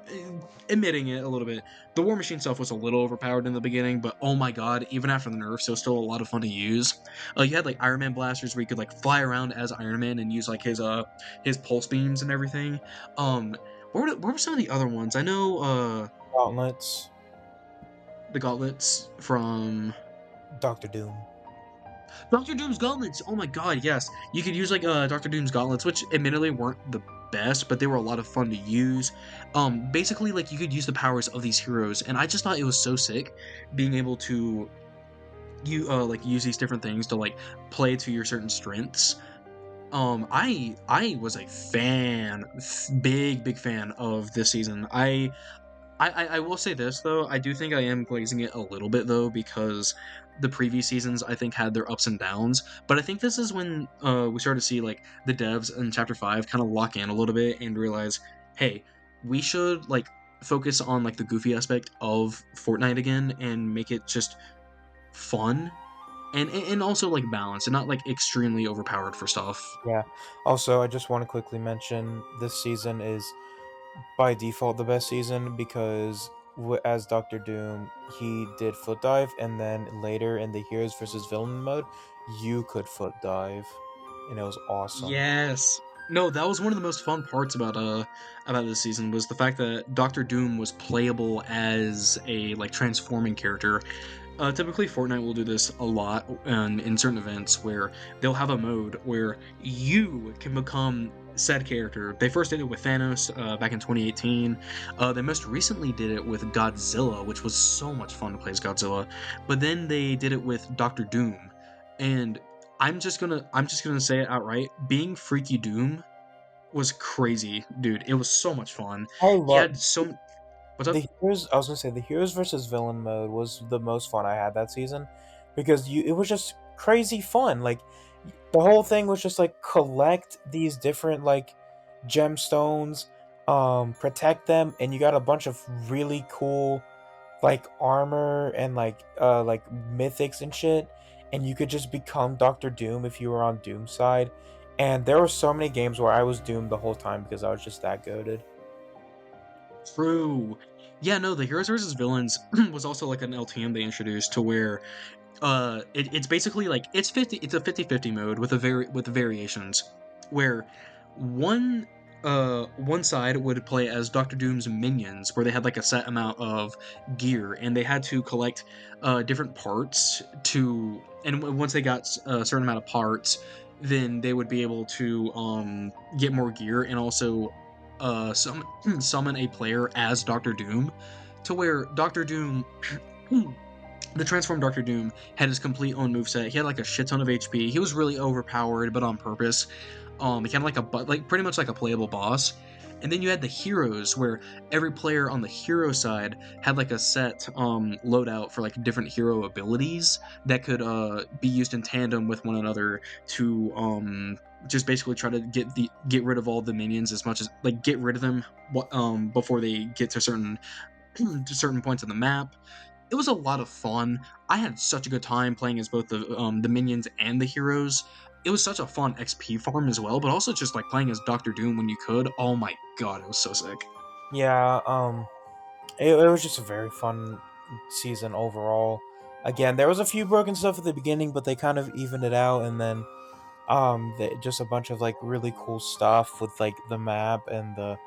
admitting it a little bit. The War Machine stuff was a little overpowered in the beginning, but oh my god, even after the nerfs, it was still a lot of fun to use. You had like Iron Man blasters where you could like fly around as Iron Man and use like his pulse beams and everything. Um, what were some of the other ones? I know Gauntlets, the gauntlets from Doctor Doom. Doctor Doom's gauntlets. Oh my god, yes. You could use like Doctor Doom's gauntlets, which admittedly weren't the best, but they were a lot of fun to use. Basically like you could use the powers of these heroes, and I just thought it was so sick being able to like use these different things to like play to your certain strengths. I was a fan, big fan of this season. I will say this though, I do think I am glazing it a little bit though because the previous seasons I think had their ups and downs, but I think this is when we started to see like the devs in Chapter 5 kind of lock in a little bit and realize, hey, we should like focus on like the goofy aspect of Fortnite again and make it just fun and also like balanced and not like extremely overpowered for stuff. Yeah. Also, I just want to quickly mention this season is by default the best season because as Doctor Doom, he did foot dive, and then later in the Heroes versus Villain mode, you could foot dive, and it was awesome. Yes. No, that was one of the most fun parts about this season was the fact that Doctor Doom was playable as a like transforming character. Typically, Fortnite will do this a lot in certain events where they'll have a mode where you can become said character. They first did it with Thanos back in 2018. They most recently did it with Godzilla, which was so much fun to play as Godzilla. But then they did it with Doctor Doom, and I'm just gonna say it outright. Being Freaky Doom was crazy, dude. It was so much fun. I He love had so what's up? the Heroes. I was gonna say the Heroes versus Villain mode was the most fun I had that season because it was just crazy fun. Like the whole thing was just like collect these different like gemstones, protect them, and you got a bunch of really cool like armor and like mythics and shit, and you could just become Doctor Doom if you were on Doom's side. And there were so many games where I was doomed the whole time because I was just that goated. True. Yeah, no, the Heroes versus Villains was also like an LTM they introduced to where it's basically like it's a 50-50 mode with with variations where one one side would play as Doctor Doom's minions where they had like a set amount of gear and they had to collect different parts to and once they got a certain amount of parts then they would be able to get more gear and also summon a player as Doctor Doom to where Doctor Doom the transformed Doctor Doom had his complete own moveset. He had like a shit ton of HP. He was really overpowered, but on purpose. He kind of like pretty much like a playable boss. And then you had the heroes, where every player on the hero side had like a set loadout for like different hero abilities that could be used in tandem with one another to just basically try to get rid of all the minions as much as like get rid of them before they get to certain points on the map. It was a lot of fun. I had such a good time playing as both the minions and the heroes. It was such a fun XP farm as well, but also just like playing as Doctor Doom when you could. Oh my god, it was so sick. Yeah, it was just a very fun season overall. Again, there was a few broken stuff at the beginning, but they kind of evened it out, and then just a bunch of like really cool stuff with like the map and the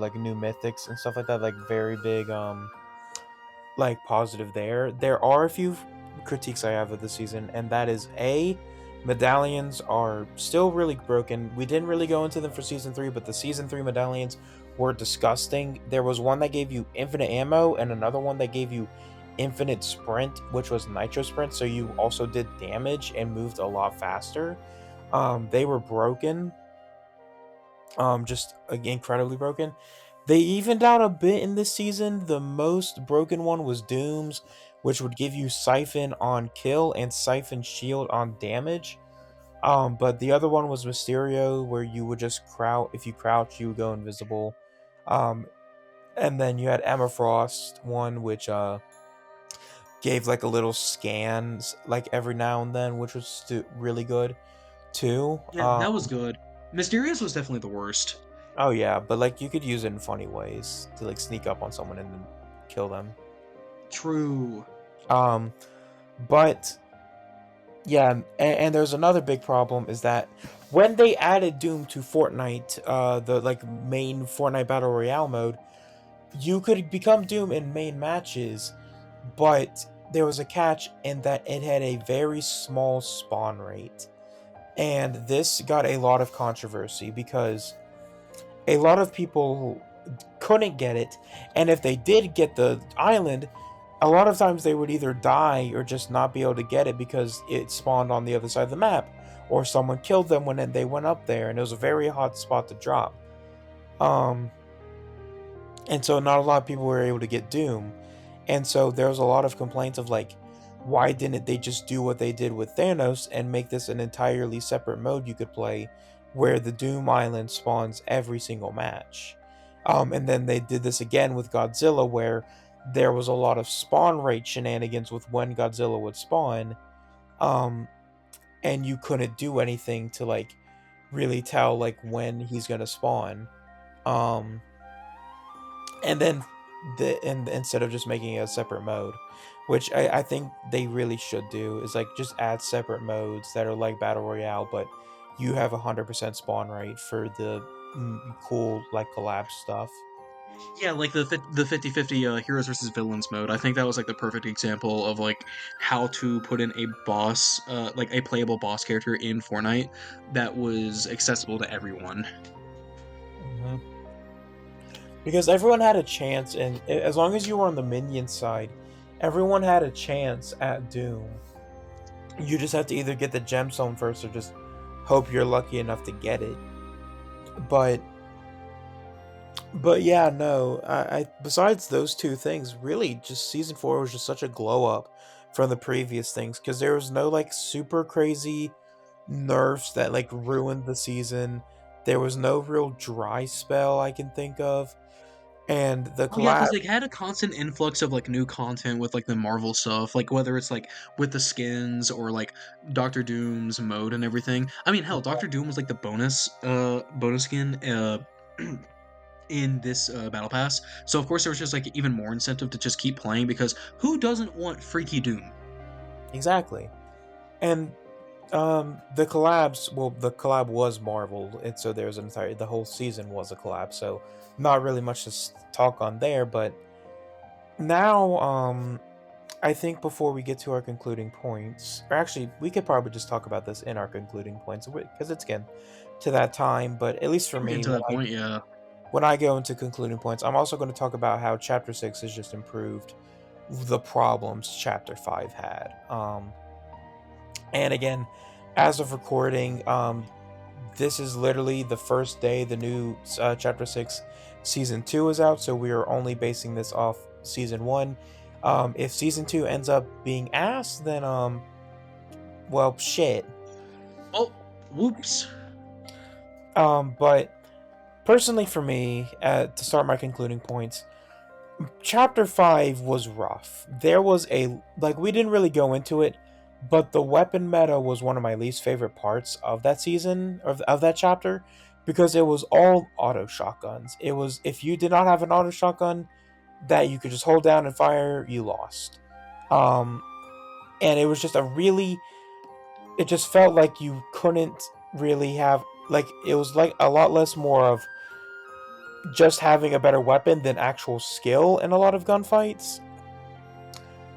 like new mythics and stuff like that. Like very big like positive there. There are a few critiques I have of the season, and that is a medallions are still really broken. We didn't really go into them for season 3, but the season 3 medallions were disgusting. There was one that gave you infinite ammo and another one that gave you infinite sprint, which was nitro sprint, so you also did damage and moved a lot faster. They were broken, just incredibly broken. They evened out a bit in this season. The most broken one was Doom's, which would give you Siphon on kill and Siphon shield on damage. But the other one was Mysterio, where you would just crouch. If you crouch, you would go invisible. Um, and then you had Emma Frost one, which gave like a little scans like every now and then, which was really good too. Yeah, that was good. Mysterious was definitely the worst. Oh yeah, but like you could use it in funny ways to like sneak up on someone and then kill them. True. Um, but yeah, and there's another big problem is that when they added Doom to Fortnite, the like main Fortnite Battle Royale mode, you could become Doom in main matches, but there was a catch in that it had a very small spawn rate. And this got a lot of controversy because a lot of people couldn't get it, and if they did get the island, a lot of times they would either die or just not be able to get it because it spawned on the other side of the map, or someone killed them when they went up there, and it was a very hot spot to drop. Um, and so not a lot of people were able to get Doom, and so there was a lot of complaints of like, why didn't they just do what they did with Thanos and make this an entirely separate mode you could play, where the Doom Island spawns every single match? And then they did this again with Godzilla, where there was a lot of spawn rate shenanigans with when Godzilla would spawn, um, and you couldn't do anything to like really tell like when he's gonna spawn. Um, and then instead of just making it a separate mode, which I think they really should do, is like just add separate modes that are like battle royale, but you have 100% spawn rate for the cool like collab stuff. Yeah, like the 50/50 heroes versus villains mode. I think that was like the perfect example of like how to put in a boss, like a playable boss character in Fortnite that was accessible to everyone. Mhm. Because everyone had a chance, and as long as you were on the minion side, everyone had a chance at Doom. You just have to either get the gemstone first or just hope you're lucky enough to get it. But yeah, no. I besides those two things, really, just season 4 was just such a glow up from the previous things because there was no like super crazy nerfs that like ruined the season. There was no real dry spell I can think of, and the Oh yeah, collab. because they had a constant influx of like new content with like the Marvel stuff, like whether it's like with the skins or like Doctor Doom's mode and everything. I mean, hell, Doctor Doom was like the bonus skin in this battle pass. So of course there was just like even more incentive to just keep playing because who doesn't want Freaky Doom? Exactly, and the collabs. Well, the collab was Marvel, and so there was an entire the whole season was a collab. So not really much to talk on there, but now I think before we get to our concluding points, or actually, we could probably just talk about this in our concluding points because it's getting to that time. But at least for Yeah, we're getting me, to that point, yeah. when I go into concluding points, I'm also going to talk about how Chapter 6 has just improved the problems Chapter 5 had. And again, as of recording, this is literally the first day the new Chapter 6 Season 2 is out, so we are only basing this off Season 1. If Season 2 ends up being ass, then, well, shit. Oh, whoops. But personally for me, to start my concluding points, Chapter 5 was rough. There was like, we didn't really go into it, but the weapon meta was one of my least favorite parts of that season, of that chapter, because it was all auto shotguns. It was, if you did not have an auto shotgun that you could just hold down and fire, you lost. Um, and it was just it just felt like you couldn't really have, like, it was like a lot less more of just having a better weapon than actual skill in a lot of gunfights.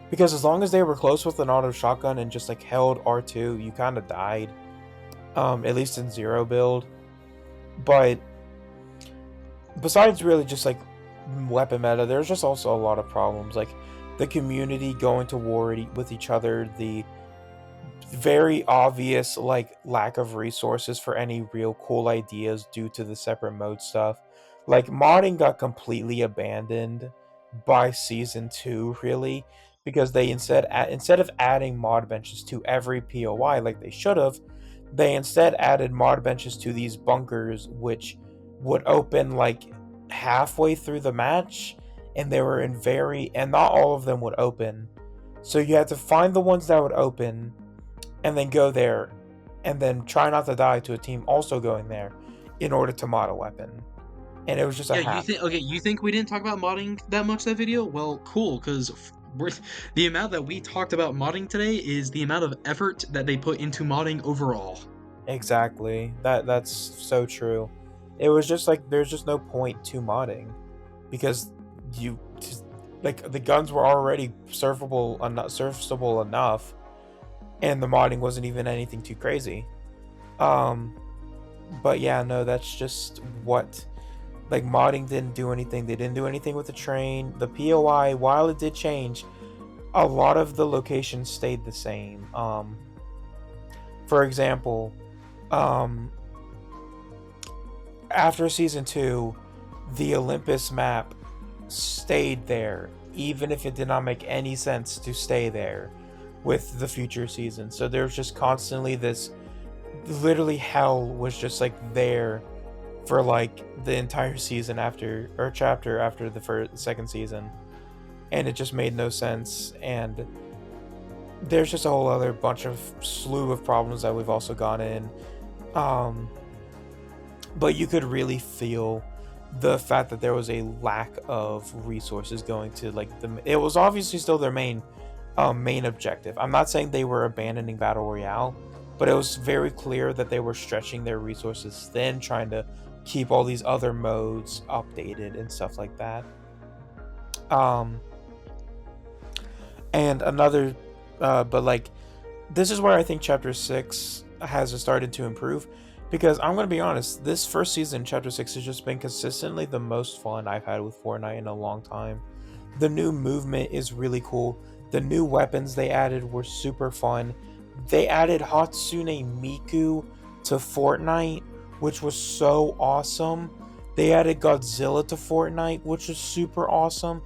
Because as long as they were close with an auto shotgun and just like held R2, you kind of died. At least in zero build. But besides really just like weapon meta, there's just also a lot of problems. Like the community going to war with each other, very obvious like lack of resources for any real cool ideas due to the separate mode stuff. Like modding got completely abandoned by season 2 really, because they instead of adding mod benches to every POI like they should have, they instead added mod benches to these bunkers which would open like halfway through the match, and they were in very and not all of them would open. So you had to find the ones that would open and then go there and then try not to die to a team also going there in order to mod a weapon. And it was just a Yeah, you hack. think okay? You think we didn't talk about modding that much that video? Well, cool, because we're the amount that we talked about modding today is the amount of effort that they put into modding overall. Exactly. That's so true. It was just like there's just no point to modding because you just like the guns were already serviceable enough, and the modding wasn't even anything too crazy. Um but yeah, no, that's just what like modding didn't do anything. They didn't do anything with the train. The POI, while it did change, a lot of the locations stayed the same. For example, um, after season 2, the Olympus map stayed there, even if it did not make any sense to stay there with the future season. So there's just constantly this literally hell was just like there for like the entire season after or chapter after the second season, and it just made no sense. And there's just a whole other bunch of slew of problems that we've also gone in. Um, but you could really feel the fact that there was a lack of resources going to like the. It was obviously still their main objective. I'm not saying they were abandoning battle royale, but it was very clear that they were stretching their resources thin, trying to keep all these other modes updated and stuff like that. Um, and another, but like this is where I think Chapter 6 has started to improve. Because I'm going to be honest, this first season, Chapter 6, has just been consistently the most fun I've had with Fortnite in a long time. The new movement is really cool. The new weapons they added were super fun. They added Hatsune Miku to Fortnite, which was so awesome. They added Godzilla to Fortnite, which was super awesome.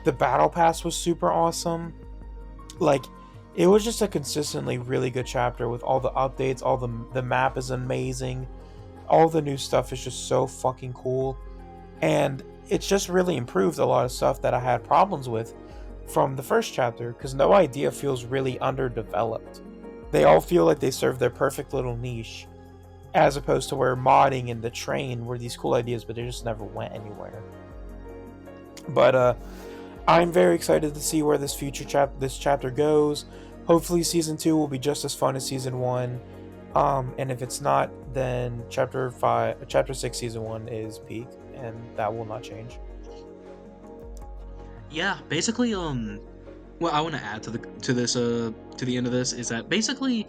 The Battle Pass was super awesome. Like, it was just a consistently really good chapter with all the updates. All the map is amazing. All the new stuff is just so fucking cool, and it's just really improved a lot of stuff that I had problems with from the first chapter. Because no idea feels really underdeveloped. They all feel like they serve their perfect little niche, as opposed to where modding and the train were these cool ideas, but they just never went anywhere. But I'm very excited to see where this chapter goes. Hopefully, season 2 will be just as fun as season 1. And if it's not, then chapter 6, season 1 is peak, and that will not change. Yeah, basically, what I want to add to the end of this is that basically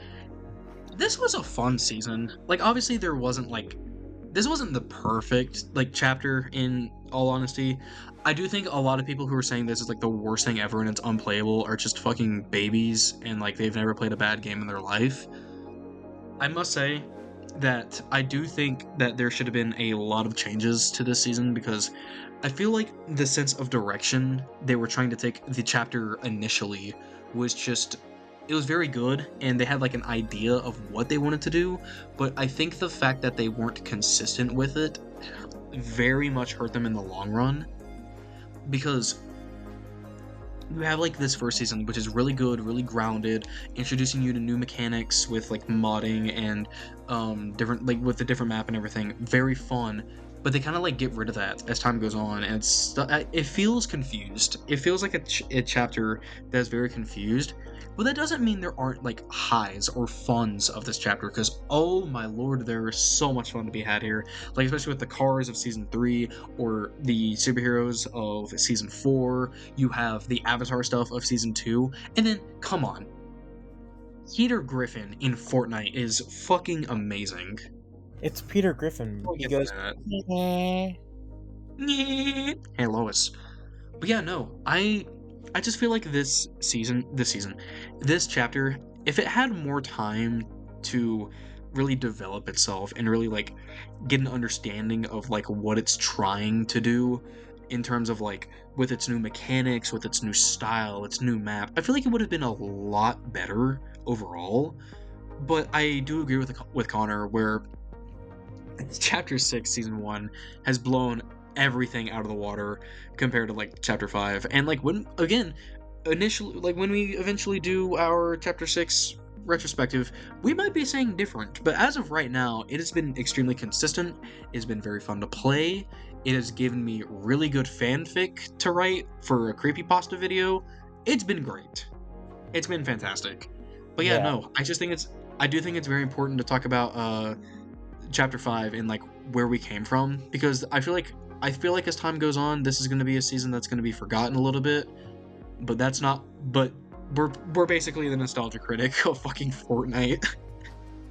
this was a fun season. Like, obviously, this wasn't the perfect like chapter. In all honesty, I do think a lot of people who are saying this is like the worst thing ever and it's unplayable are just fucking babies and like they've never played a bad game in their life. I must say that I do think that there should have been a lot of changes to this season because I feel like the sense of direction they were trying to take the chapter initially was just it was very good and they had like an idea of what they wanted to do, but I think the fact that they weren't consistent with it very much hurt them in the long run because you have like this first season which is really good, really grounded, introducing you to new mechanics with like modding and different like with the different map and everything, very fun, but they kind of like get rid of that as time goes on and it feels confused. It feels like a chapter that is very confused, but that doesn't mean there aren't like highs or funs of this chapter because oh my lord, there is so much fun to be had here, like especially with the cars of season 3 or the superheroes of season 4. You have the Avatar stuff of season 2, and then come on, Peter Griffin in Fortnite is fucking amazing. It's Peter Griffin. I'll He give goes, that. "Meh." Hey Lois. But yeah, no, I just feel like this chapter if it had more time to really develop itself and really like get an understanding of like what it's trying to do in terms of like with its new mechanics, with its new style, its new map, I feel like it would have been a lot better overall. But I do agree with Connor where chapter 6 season 1 has blown everything out of the water compared to like chapter 5. And like when again initially like when we eventually do our chapter 6 retrospective, we might be saying different, but as of right now it has been extremely consistent. It's been very fun to play. It has given me really good fanfic to write for a creepypasta video. It's been great. It's been fantastic. But yeah, Yeah, no, I do think it's very important to talk about chapter 5 and like where we came from, because I feel like as time goes on this is going to be a season that's going to be forgotten a little bit, but that's not but we're basically the nostalgia critic of fucking Fortnite.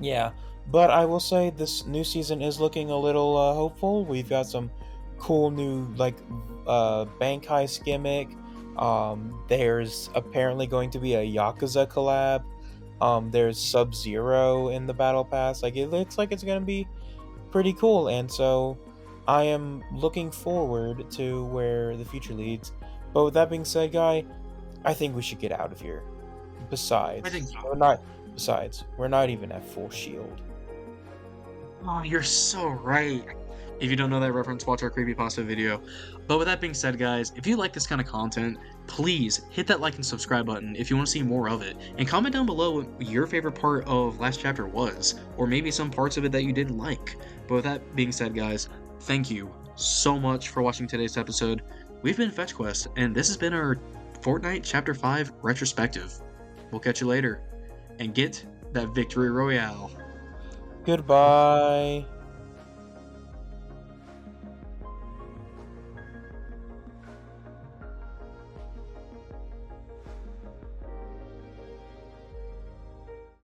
yeah. But I will say this new season is looking a little hopeful. We've got some cool new like bank heist gimmick. There's apparently going to be a Yakuza collab. There's Sub Zero in the battle pass. Like it looks like it's gonna be pretty cool, and so I am looking forward to where the future leads. But with that being said, guy, I think we should get out of here. I think Besides, so. we're not. Besides, we're not even at full shield. Oh, you're so right. If you don't know that reference, watch our creepypasta video. But with that being said, guys, if you like this kind of content, please hit that like and subscribe button if you want to see more of it. And comment down below what your favorite part of last chapter was, or maybe some parts of it that you didn't like. But with that being said, guys, thank you so much for watching today's episode. We've been Fetch Quest, and this has been our Fortnite Chapter 5 retrospective. We'll catch you later, and get that victory royale. Goodbye.